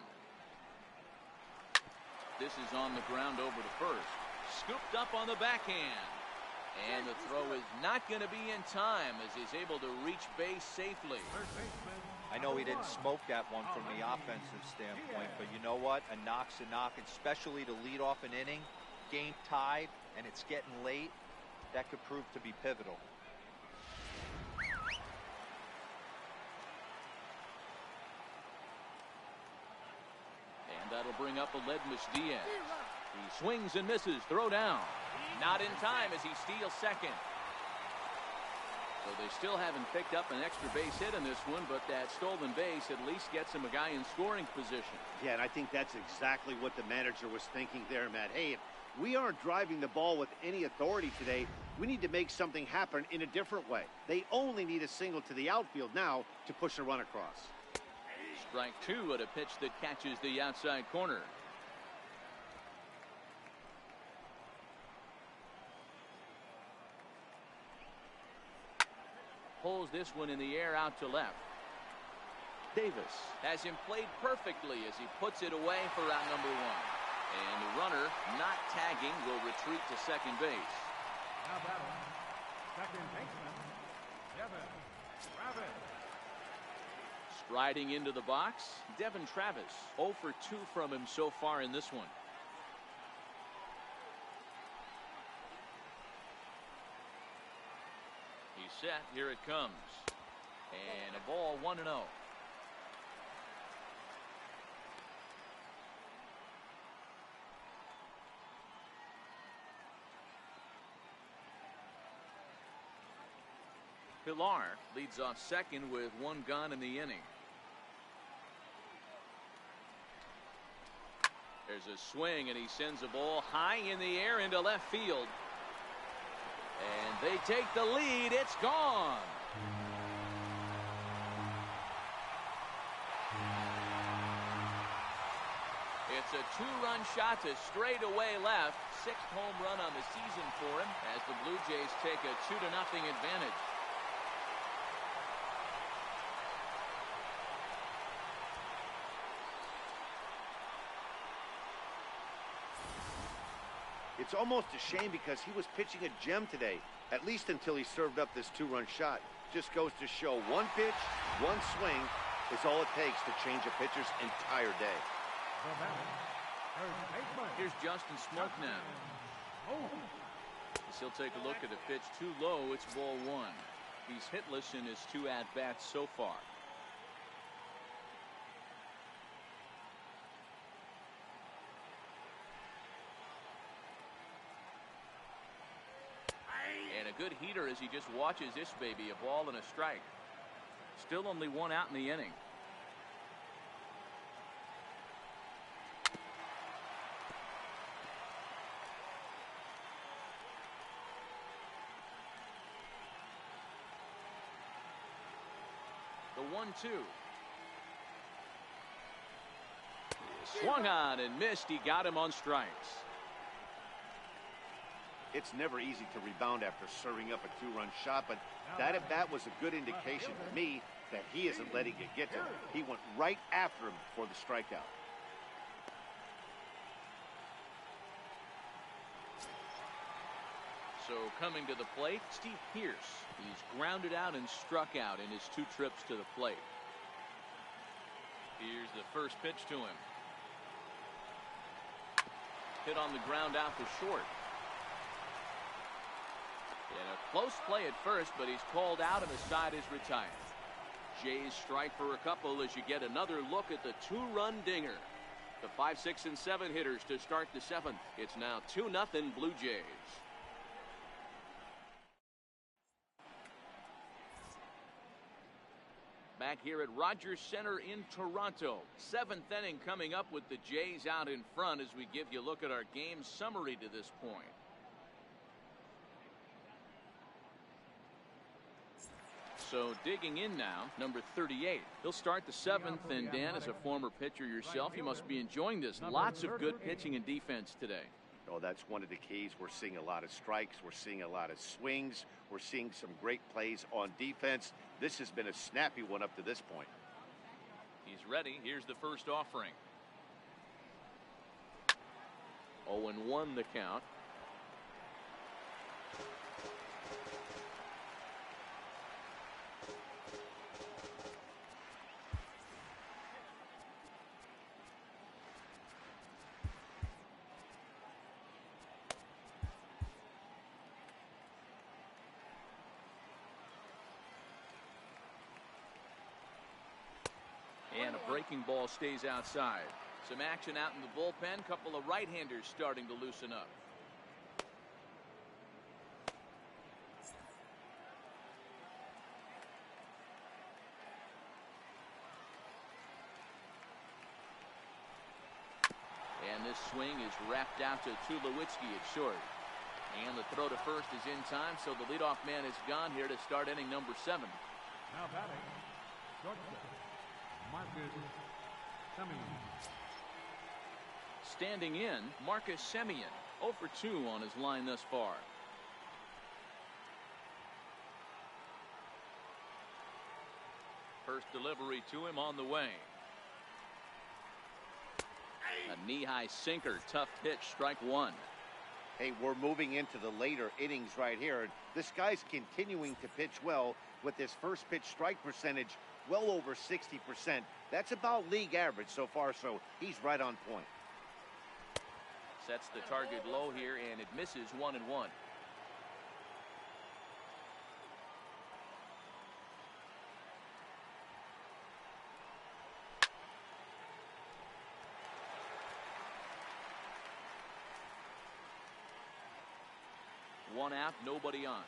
This is on the ground over to first. Scooped up on the backhand. And the throw is not going to be in time as he's able to reach base safely. I know he didn't smoke that one from the offensive standpoint, but you know what? A knock's a knock, especially to lead off an inning, game tied, and it's getting late. That could prove to be pivotal. And that'll bring up Aledmus Diaz. He swings and misses. Throw down. Not in time as he steals second. So they still haven't picked up an extra base hit in this one, but that stolen base at least gets him a guy in scoring position. Yeah, and I think that's exactly what the manager was thinking there, Matt. Hey, if we aren't driving the ball with any authority today, we need to make something happen in a different way. They only need a single to the outfield now to push a run across. Strike 2 at a pitch that catches the outside corner. Pulls this one in the air out to left. Davis has him played perfectly as he puts it away for out number 1. And the runner, not tagging, will retreat to second base. Now batting, second baseman, Devin Travis. Striding into the box, Devin Travis. 0 for 2 from him so far in this one. He's set. Here it comes. And a ball 1-0. Pilar leads off second with one gone in the inning. There's a swing, and he sends a ball high in the air into left field. And they take the lead. It's gone. It's a two-run shot to straightaway left. Sixth home run on the season for him as the Blue Jays take a 2-0 advantage. It's almost a shame because he was pitching a gem today, at least until he served up this two-run shot. Just goes to show one pitch, one swing is all it takes to change a pitcher's entire day. Here's Justin Smoke now. As he'll take a look at the pitch too low. It's ball one. He's hitless in his two at-bats so far. And a good heater as he just watches this baby. A ball and a strike. Still only one out in the inning. The 1-2. Swung on and missed. He got him on strikes. It's never easy to rebound after serving up a two-run shot, but that at-bat was a good indication to me that he isn't letting it get to him. He went right after him for the strikeout. So coming to the plate, Steve Pearce. He's grounded out and struck out in his two trips to the plate. Here's the first pitch to him. Hit on the ground out to short. And a close play at first, but he's called out and the side is retired. Jays strike for a couple as you get another look at the two-run dinger. The 5, 6, and 7 hitters to start the seventh. It's now 2-0 Blue Jays. Back here at Rogers Center in Toronto. Seventh inning coming up with the Jays out in front as we give you a look at our game summary to this point. So digging in now, number 38. He'll start the seventh, and Dan, as a former pitcher yourself, you must be enjoying this. Lots of good pitching and defense today. Oh, that's one of the keys. We're seeing a lot of strikes. We're seeing a lot of swings. We're seeing some great plays on defense. This has been a snappy one up to this point. He's ready. Here's the first offering. 0-1 the count. And a breaking ball stays outside. Some action out in the bullpen. Couple of right-handers starting to loosen up. And this swing is wrapped out to Tulowitzki at short. And the throw to first is in time, so the leadoff man is gone here to start inning number 7. Now batting, shortstop, Marcus Semien. Standing in, Marcus Semien, 0 for 2 on his line thus far. First delivery to him on the way. A knee-high sinker, tough pitch, strike one. Hey, we're moving into the later innings right here. And this guy's continuing to pitch well with his first pitch strike percentage well over 60%. That's about league average so far, so he's right on point. Sets the target low here, and it misses 1-1. One out, nobody on.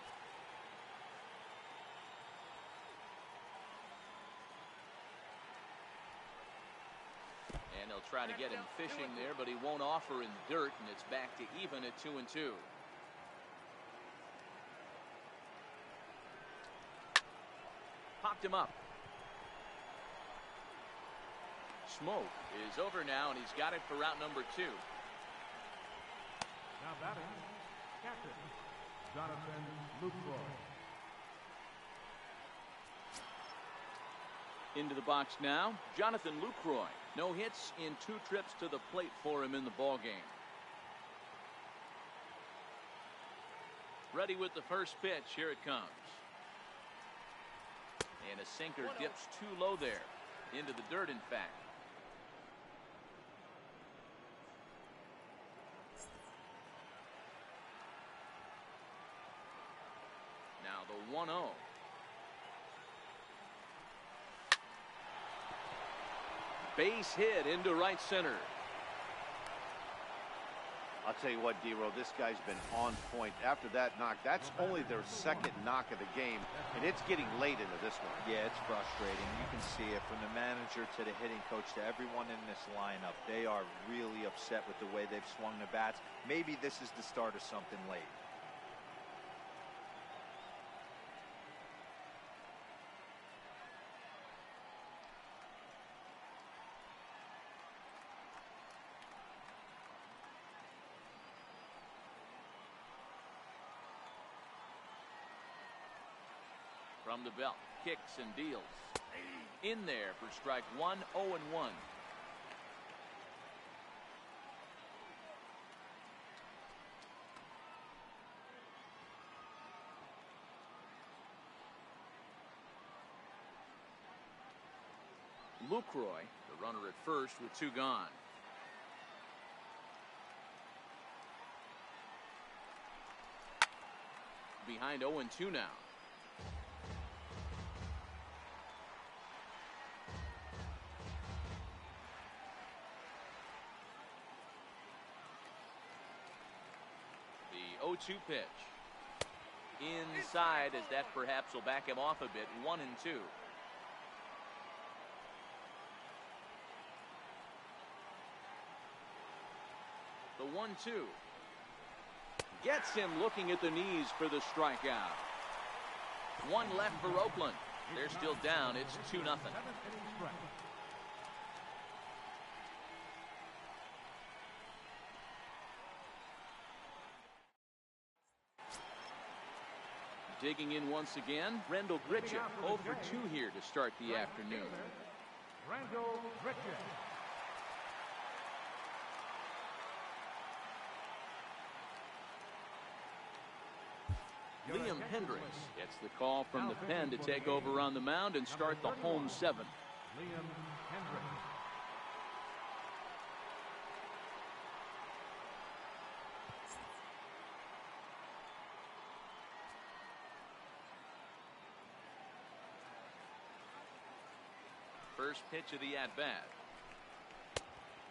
And they'll try to get him fishing there, but he won't offer in the dirt, and it's back to even at 2-2. Popped him up. Smoke is over now, and he's got it for out number 2. Now batting, captain, Jonathan Lucroy. Into the box now, Jonathan Lucroy. No hits in 2 trips to the plate for him in the ballgame. Ready with the first pitch. Here it comes. And a sinker dips too low there. Into the dirt, in fact. Now the 1-0. Base hit into right center. I'll tell you what, D-Row, this guy's been on point. After that knock, that's only their second knock of the game, and it's getting late into this one. Yeah, it's frustrating. You can see it from the manager to the hitting coach to everyone in this lineup. They are really upset with the way they've swung the bats. Maybe this is the start of something late. From the belt, kicks and deals. In there for strike 1, 0-1. Lucroy, the runner at first with 2 gone. Behind 0-2 now. The 0-2 pitch. Inside, as that perhaps will back him off a bit. 1-2. The 1-2. Gets him looking at the knees for the strikeout. 1 left for Oakland. They're still down. It's 2-0. Digging in once again, Rendell Gritchick, 0 for 2 here to start the afternoon. Rendell Gritchick. Liam Hendricks gets the call from the pen to take over on the mound and start the home 7. Liam Hendricks. First pitch of the at-bat.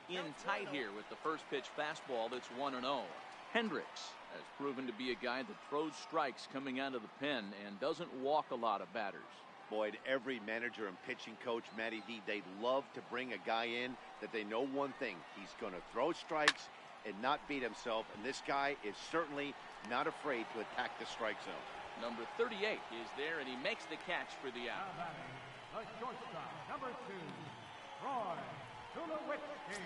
In tight here with the first pitch fastball that's 1-0. Hendricks has proven to be a guy that throws strikes coming out of the pen and doesn't walk a lot of batters. Boyd, every manager and pitching coach, Matty D, they love to bring a guy in that they know one thing. He's going to throw strikes and not beat himself, and this guy is certainly not afraid to attack the strike zone. Number 38 is there, and he makes the catch for the out. Now batting, the shortstop, number 2, Troy Tulowitzki.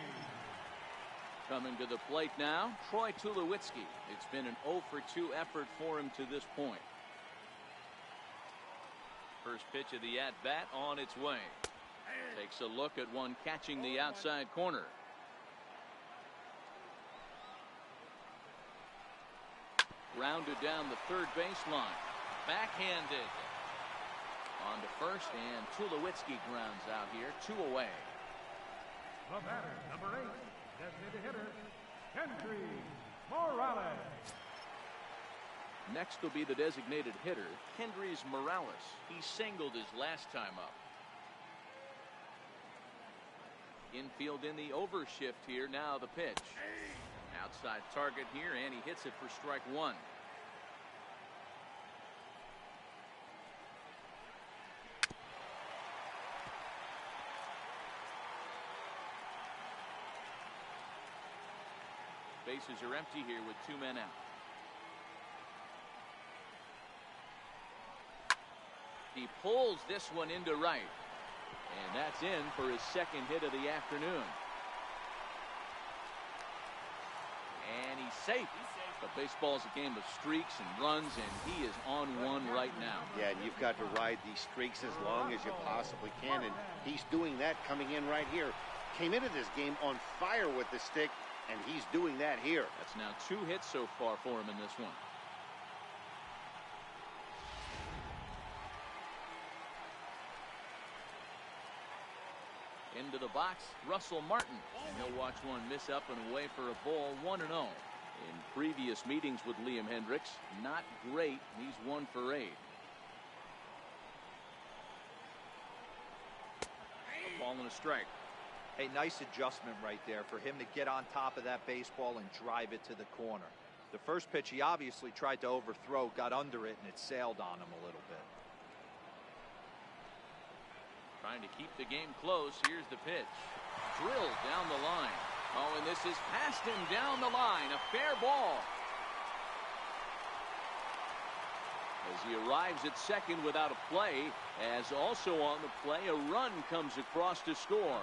Coming to the plate now, Troy Tulowitzki. It's been an 0 for 2 effort for him to this point. First pitch of the at-bat on its way. Takes a look at one catching the outside corner. Grounded down the third baseline. Backhanded. On to first, and Tulowitzki grounds out here, 2 away. The batter, number 8, designated hitter, Henry Morales. Next will be the designated hitter, Kendrys Morales. He singled his last time up. Infield in the overshift here. Now the pitch. Outside target here, and he hits it for strike 1. Bases are empty here with 2 men out. He pulls this one into right. And that's in for his second hit of the afternoon. And he's safe. But baseball's a game of streaks and runs, and he is on one right now. Yeah, and you've got to ride these streaks as long as you possibly can, and he's doing that coming in right here. Came into this game on fire with the stick, and he's doing that here. That's now 2 hits so far for him in this one. Into the box, Russell Martin. And he'll watch one miss up and away for a ball, 1-0. In previous meetings with Liam Hendricks, not great. He's 1 for 8. A ball and a strike. Hey, nice adjustment right there for him to get on top of that baseball and drive it to the corner. The first pitch he obviously tried to overthrow, got under it, and it sailed on him a little bit. Trying to keep the game close. Here's the pitch. Drilled down the line. Oh, and this is past him down the line. A fair ball. As he arrives at second without a play, as also on the play, a run comes across to score.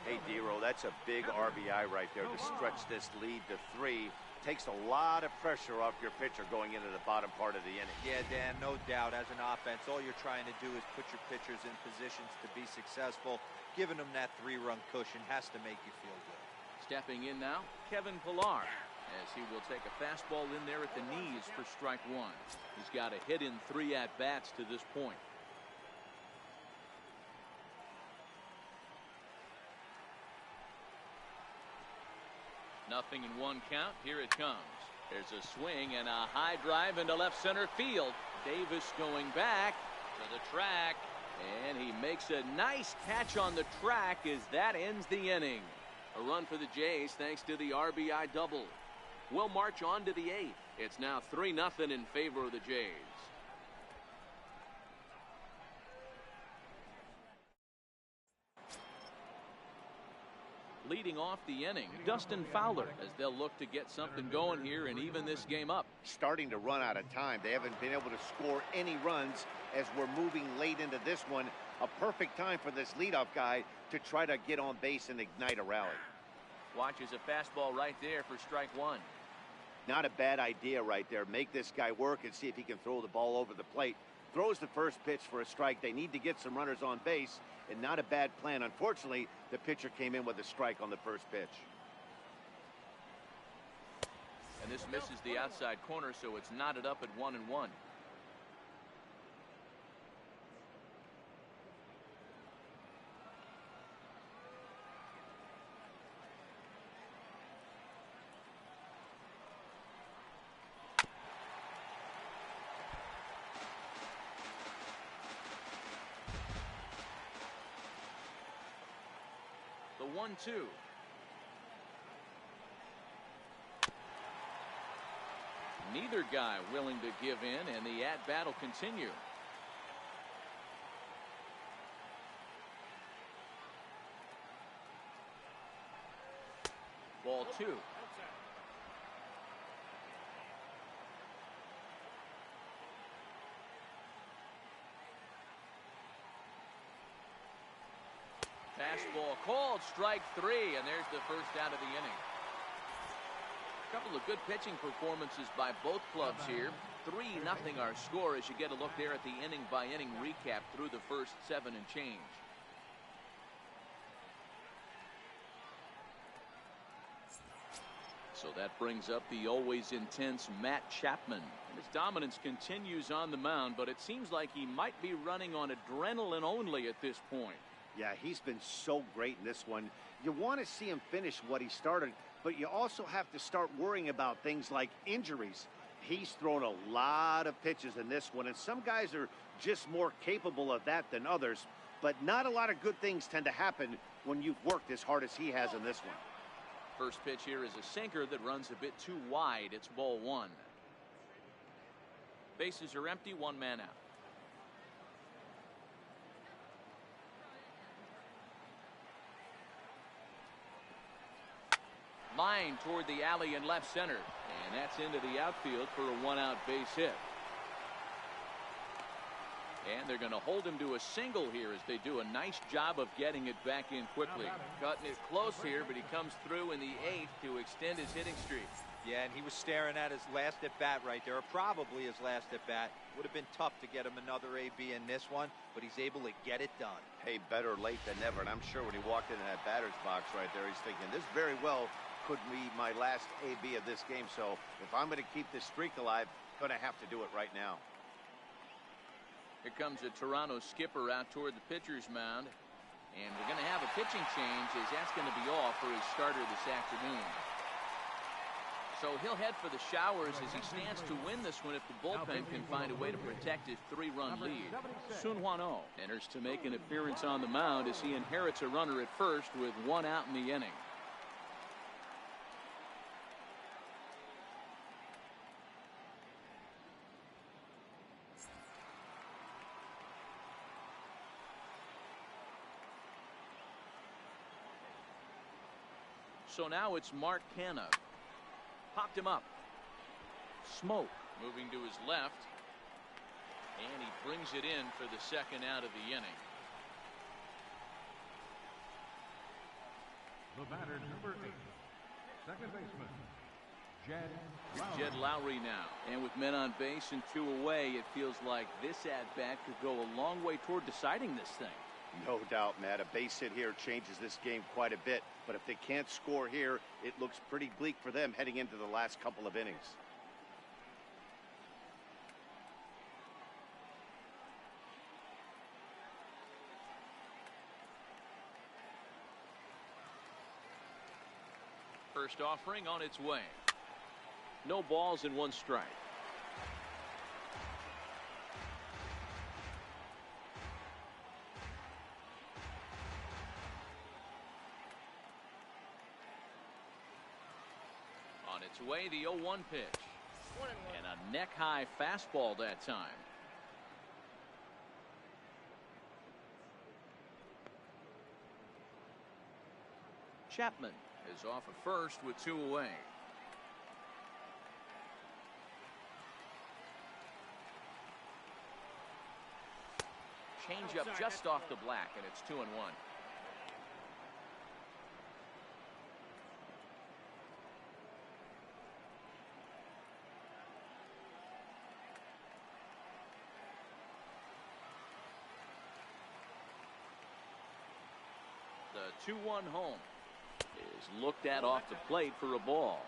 Hey, D-Roll, that's a big RBI right there to stretch this lead to 3. Takes a lot of pressure off your pitcher going into the bottom part of the inning. Yeah, Dan, no doubt. As an offense, all you're trying to do is put your pitchers in positions to be successful. Giving them that 3-run cushion has to make you feel good. Stepping in now, Kevin Pillar, as he will take a fastball in there at the knees for strike 1. He's got a hit in 3 at-bats to this point. Nothing in 1 count. Here it comes. There's a swing and a high drive into left center field. Davis going back to the track, and he makes a nice catch on the track as that ends the inning. A run for the Jays thanks to the RBI double. We'll march on to the 8th. It's now 3-0 in favor of the Jays. Leading off the inning, Dustin Fowler, as they'll look to get something going here and even this game up. Starting to run out of time. They haven't been able to score any runs as we're moving late into this one. A perfect time for this leadoff guy to try to get on base and ignite a rally. Watches a fastball right there for strike 1. Not a bad idea right there. Make this guy work and see if he can throw the ball over the plate. Throws the first pitch for a strike. They need to get some runners on base, and not a bad plan. Unfortunately, the pitcher came in with a strike on the first pitch. And this misses the outside corner, so it's knotted up at 1-1. The 1-2. Neither guy willing to give in, and the at-bat will continue. Ball 2. Fastball called, strike 3, and there's the first out of the inning. A couple of good pitching performances by both clubs here. 3-0 our score as you get a look there at the inning-by-inning recap through the first 7 and change. So that brings up the always intense Matt Chapman. And his dominance continues on the mound, but it seems like he might be running on adrenaline only at this point. Yeah, he's been so great in this one. You want to see him finish what he started, but you also have to start worrying about things like injuries. He's thrown a lot of pitches in this one, and some guys are just more capable of that than others, but not a lot of good things tend to happen when you've worked as hard as he has in this one. First pitch here is a sinker that runs a bit too wide. It's ball 1. Bases are empty, 1 man out. Line line toward the alley in left center. And that's into the outfield for a one-out base hit. And they're going to hold him to a single here as they do a nice job of getting it back in quickly. Cutting it close here, but he comes through in the 8th to extend his hitting streak. Yeah, and he was staring at his last at-bat right there, or probably his last at-bat. Would have been tough to get him another AB in this one, but he's able to get it done. Hey, better late than never, and I'm sure when he walked into that batter's box right there, he's thinking, this very well could be my last AB of this game, so if I'm going to keep this streak alive, going to have to do it right now. Here comes a Toronto skipper out toward the pitcher's mound. And we're going to have a pitching change as that's going to be off for his starter this afternoon. So he'll head for the showers as he stands to win this one if the bullpen can find a way to protect his 3-run lead. Sun Hwan-oh enters to make an appearance on the mound as he inherits a runner at first with 1 out in the inning. So now it's Mark Canna. Popped him up. Smoke moving to his left. And he brings it in for the 2nd out of the inning. The batter, number 8, second baseman, Jed Lowry now. And with men on base and 2 away, it feels like this at-bat could go a long way toward deciding this thing. No doubt, Matt. A base hit here changes this game quite a bit. But if they can't score here, it looks pretty bleak for them heading into the last couple of innings. First offering on its way. No balls and 1 strike. On its way, the 0-1 pitch. And a neck-high fastball that time. Chapman is off at first with 2 away. Change up just off the black, and it's 2-1. The 2-1 home is looked at off the plate for a ball.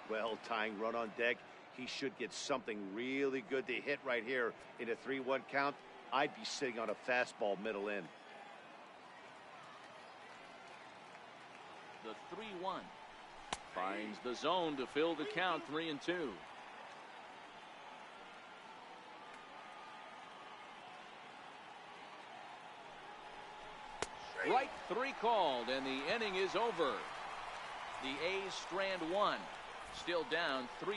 Well, tying run on deck. He should get something really good to hit right here in a 3-1 count. I'd be sitting on a fastball middle in. The 3-1 finds the zone to fill the count. 3-2. Right 3 called, and the inning is over. The A's strand 1, still down 3-0.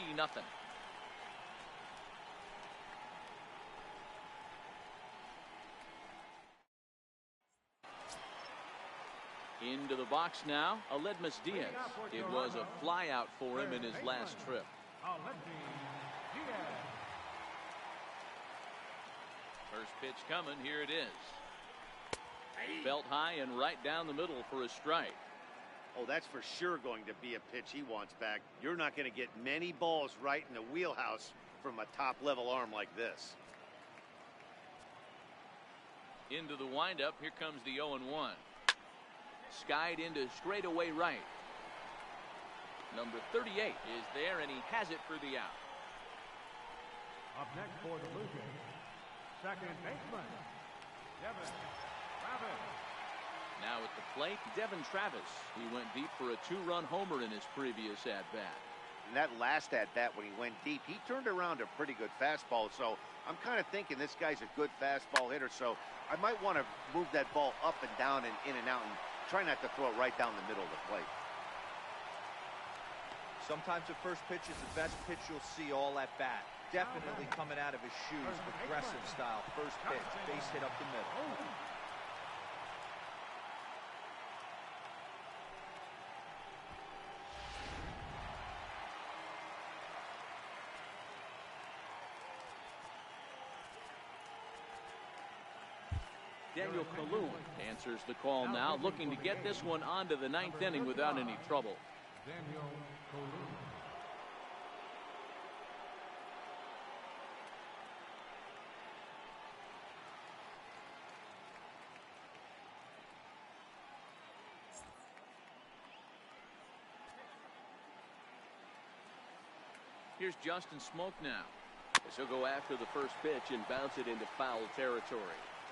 Into the box now, Aledmus Diaz. It was a flyout for him in his last trip. First pitch coming, here it is. Belt high and right down the middle for a strike. Oh, that's for sure going to be a pitch he wants back. You're not going to get many balls right in the wheelhouse from a top-level arm like this. Into the windup, here comes the 0-1. Skied into straightaway right. Number 38 is there, and he has it for the out. Up next for the Blue Jays, second baseman, Devin Travis. Now at the plate, Devin Travis. He went deep for a 2-run homer in his previous at-bat. And that last at-bat when he went deep, he turned around a pretty good fastball. So I'm kind of thinking this guy's a good fastball hitter. So I might want to move that ball up and down and in and out and try not to throw it right down the middle of the plate. Sometimes the first pitch is the best pitch you'll see all at bat. Definitely coming out of his shoes, aggressive style. First pitch, base hit up the middle. Daniel Kaloum answers the call now, looking to get this one onto the ninth inning without any trouble. Daniel Kaloum. Here's Justin Smoke now. As he'll go after the first pitch and bounce it into foul territory.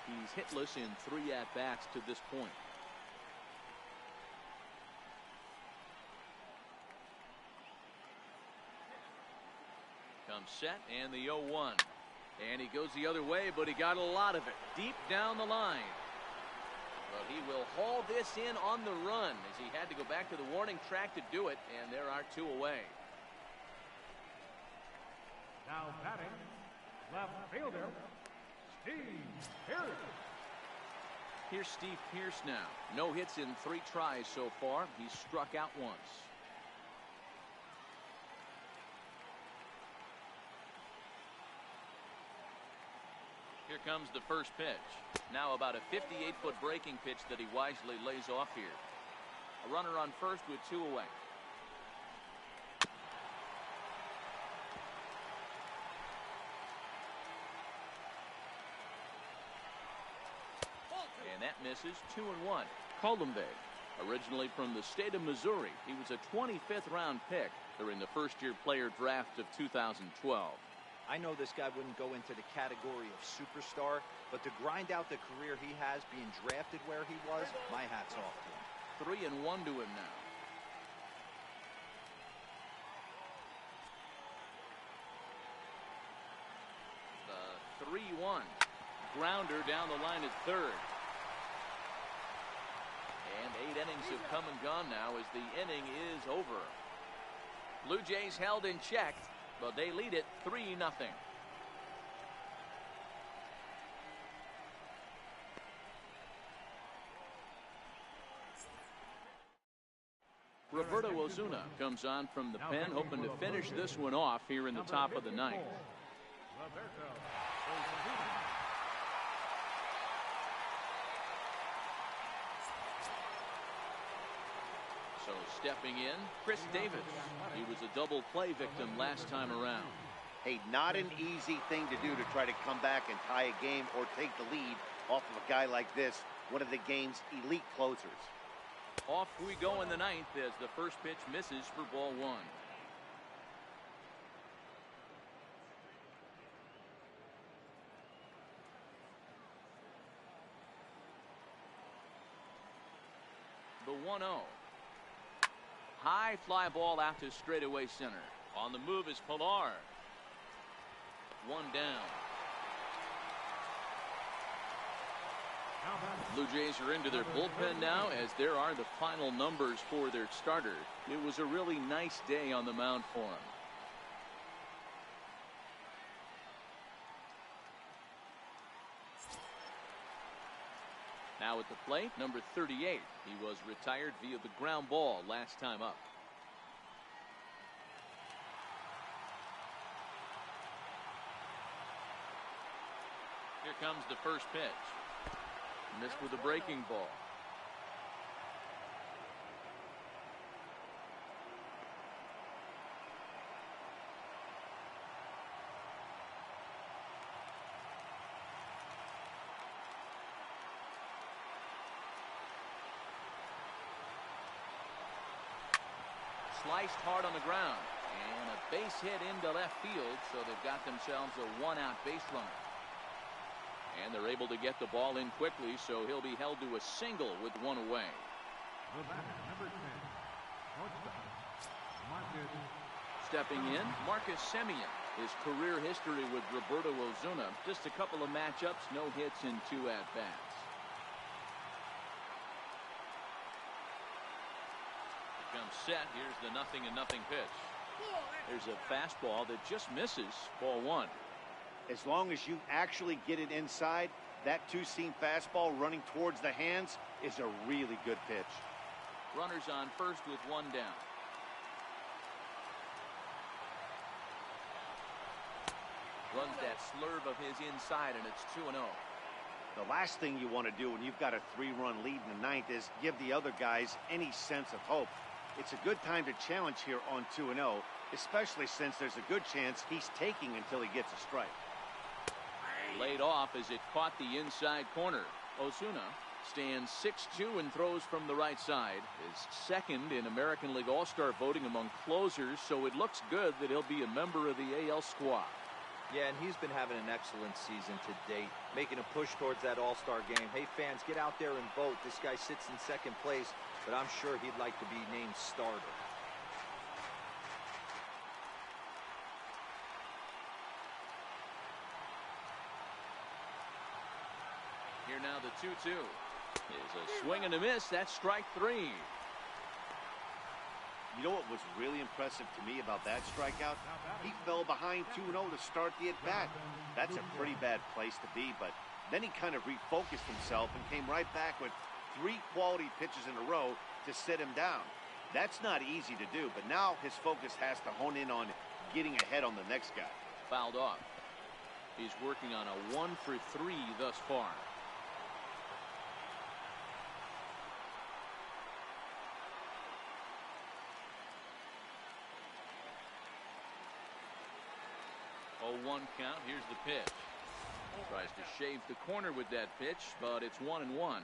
He's hitless in 3 at-bats to this point. Comes set and the 0-1. And he goes the other way, but he got a lot of it deep down the line. But he will haul this in on the run as he had to go back to the warning track to do it, and there are 2 away. Now batting, left fielder, Steve Pierce. Here's Steve Pierce now. No hits in 3 tries so far. He's struck out once. Here comes the first pitch. Now about a 58-foot breaking pitch that he wisely lays off here. A runner on first with 2 away. And that misses. 2-1. Columbe, originally from the state of Missouri. He was a 25th round pick during the first-year player draft of 2012. I know this guy wouldn't go into the category of superstar, but to grind out the career he has being drafted where he was, my hat's off to him. 3-1 to him now. The 3-1. Grounder down the line at third. And 8 innings have come and gone now as the inning is over. Blue Jays held in check, but they lead it 3-0. Roberto Ozuna comes on from the pen, hoping to finish this one off here in the top of the ninth. So stepping in, Chris Davis. He was a double play victim last time around. Hey, not an easy thing to do to try to come back and tie a game or take the lead off of a guy like this, one of the game's elite closers. Off we go in the ninth as the first pitch misses for ball 1. The 1-0. High fly ball out to straightaway center. On the move is Pilar. 1 down. Blue Jays are into their bullpen now as there are the final numbers for their starter. It was a really nice day on the mound for him. Now at the plate, number 38. He was retired via the ground ball last time up. Here comes the first pitch. Missed with a breaking ball. Sliced hard on the ground. And a base hit into left field, so they've got themselves a 1-out base runner. And they're able to get the ball in quickly, so he'll be held to a single with 1 away. The batter, number 10, shortstop, Marcus. Stepping in, Marcus Semien. His career history with Roberto Ozuna, just a couple of matchups, no hits in 2 at-bats. Comes set. Here's the 0-0 pitch. There's a fastball that just misses. Ball 1. As long as you actually get it inside, that 2-seam fastball running towards the hands is a really good pitch. Runners on first with 1 down. Runs that slurve of his inside, and it's 2-0. The last thing you want to do when you've got a 3-run lead in the ninth is give the other guys any sense of hope. It's a good time to challenge here on 2-0, especially since there's a good chance he's taking until he gets a strike. Laid off as it caught the inside corner. Ozuna stands 6'2" and throws from the right side. Is second in American League All-Star voting among closers, so it looks good that he'll be a member of the AL squad. Yeah, and he's been having an excellent season to date, making a push towards that All-Star game. Hey, fans, get out there and vote. This guy sits in second place, but I'm sure he'd like to be named starter. Here now the 2-2. Is a swing and a miss. That's strike 3. You know what was really impressive to me about that strikeout? He fell behind 2-0 to start the at-bat. That's a pretty bad place to be, but then he kind of refocused himself and came right back with 3 quality pitches in a row to sit him down. That's not easy to do, but now his focus has to hone in on getting ahead on the next guy. Fouled off. He's working on a 1-for-3 thus far. Oh, 1 count. Here's the pitch. Tries to shave the corner with that pitch, but it's 1-1.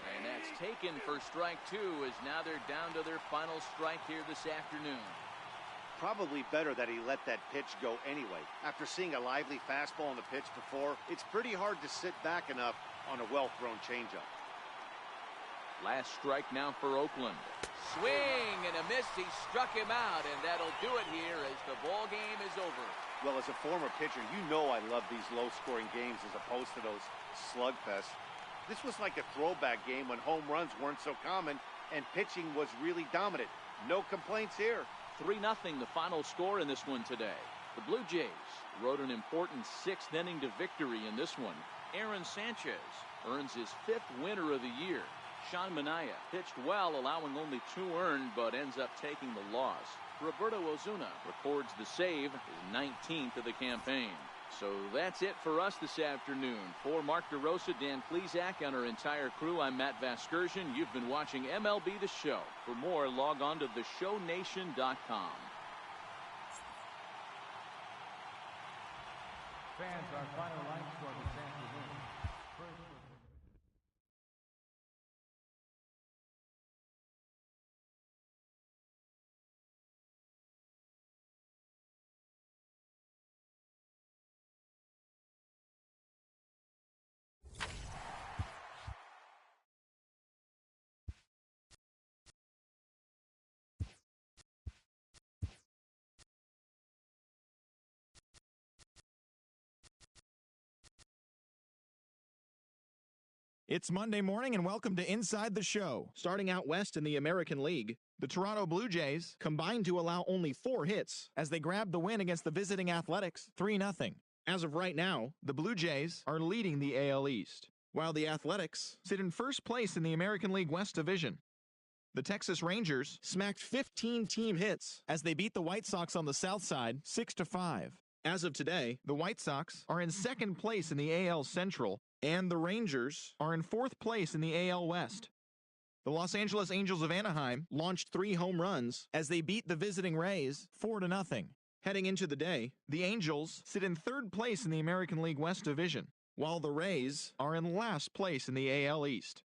And that's taken for strike 2, as now they're down to their final strike here this afternoon. Probably better that he let that pitch go anyway. After seeing a lively fastball on the pitch before, it's pretty hard to sit back enough on a well-thrown changeup. Last strike now for Oakland. Swing and a miss. He struck him out, and that'll do it here as the ball game is over. Well, as a former pitcher, you know I love these low-scoring games as opposed to those slugfests. This was like a throwback game when home runs weren't so common and pitching was really dominant. No complaints here. 3-0 the final score in this one today. The Blue Jays rode an important 6th inning to victory in this one. Aaron Sanchez earns his 5th winner of the year. Sean Manaea pitched well, allowing only 2 earned, but ends up taking the loss. Roberto Ozuna records the save, his 19th of the campaign. So that's it for us this afternoon. For Mark DeRosa, Dan Plesac, and our entire crew, I'm Matt Vasgersian. You've been watching MLB The Show. For more, log on to theshownation.com. Fans, our final line score this afternoon. It's Monday morning and welcome to Inside the Show. Starting out west in the American League, the Toronto Blue Jays combined to allow only 4 hits as they grabbed the win against the visiting Athletics 3-0. As of right now, the Blue Jays are leading the AL East, while the Athletics sit in first place in the American League West Division. The Texas Rangers smacked 15 team hits as they beat the White Sox on the south side 6-5. As of today, the White Sox are in second place in the AL Central, and the Rangers are in 4th place in the AL West. The Los Angeles Angels of Anaheim launched 3 home runs as they beat the visiting Rays 4-0. Heading into the day, the Angels sit in 3rd place in the American League West Division, while the Rays are in last place in the AL East.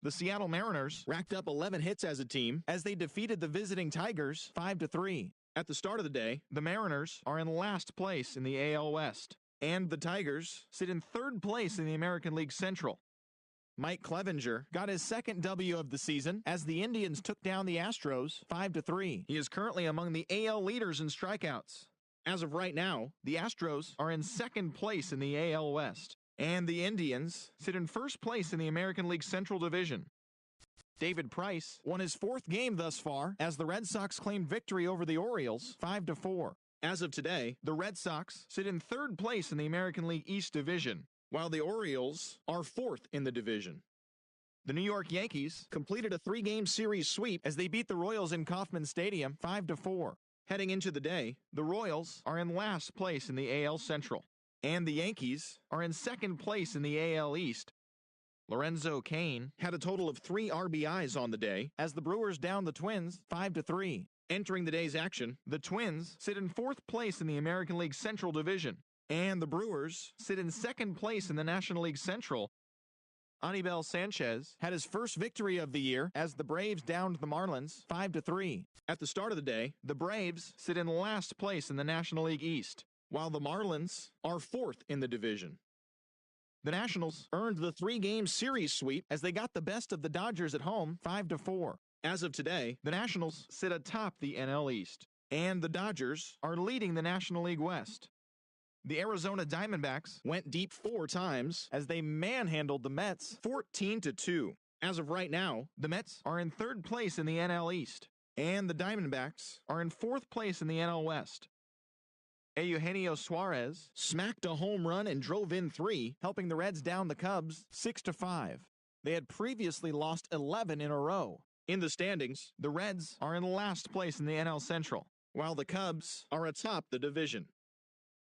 The Seattle Mariners racked up 11 hits as a team as they defeated the visiting Tigers 5-3. At the start of the day, the Mariners are in last place in the AL West, and the Tigers sit in 3rd place in the American League Central. Mike Clevenger got his 2nd W of the season as the Indians took down the Astros 5-3. He is currently among the AL leaders in strikeouts. As of right now, the Astros are in 2nd place in the AL West, and the Indians sit in 1st place in the American League Central Division. David Price won his 4th game thus far as the Red Sox claimed victory over the Orioles 5-4. As of today, the Red Sox sit in 3rd place in the American League East Division, while the Orioles are 4th in the division. The New York Yankees completed a 3-game series sweep as they beat the Royals in Kauffman Stadium 5-4. Heading into the day, the Royals are in last place in the AL Central, and the Yankees are in second place in the AL East. Lorenzo Cain had a total of 3 RBIs on the day as the Brewers downed the Twins 5-3. Entering the day's action, the Twins sit in 4th place in the American League Central Division, and the Brewers sit in 2nd place in the National League Central. Anibal Sanchez had his first victory of the year as the Braves downed the Marlins 5-3. At the start of the day, the Braves sit in last place in the National League East, while the Marlins are 4th in the division. The Nationals earned the 3-game series sweep as they got the best of the Dodgers at home 5-4. As of today, the Nationals sit atop the NL East, and the Dodgers are leading the National League West. The Arizona Diamondbacks went deep 4 times as they manhandled the Mets 14-2. As of right now, the Mets are in 3rd place in the NL East, and the Diamondbacks are in 4th place in the NL West. Eugenio Suarez smacked a home run and drove in 3, helping the Reds down the Cubs 6-5. They had previously lost 11 in a row. In the standings, the Reds are in last place in the NL Central, while the Cubs are atop the division.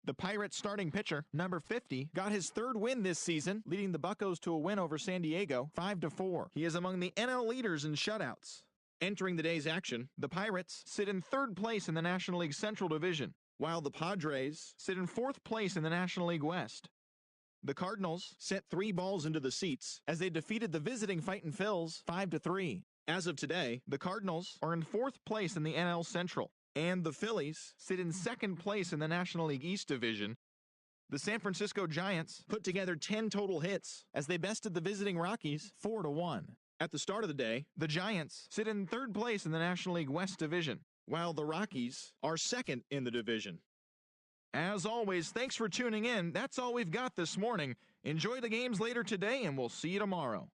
The Pirates starting pitcher, number 50, got his 3rd win this season, leading the Buccos to a win over San Diego 5-4. He is among the NL leaders in shutouts. Entering the day's action, the Pirates sit in 3rd place in the National League Central Division, while the Padres sit in 4th place in the National League West. The Cardinals sent 3 balls into the seats as they defeated the visiting Fightin' Phils 5-3. As of today, the Cardinals are in 4th place in the NL Central, and the Phillies sit in 2nd place in the National League East Division. The San Francisco Giants put together 10 total hits as they bested the visiting Rockies 4-1. At the start of the day, the Giants sit in 3rd place in the National League West Division, while the Rockies are 2nd in the division. As always, thanks for tuning in. That's all we've got this morning. Enjoy the games later today, and we'll see you tomorrow.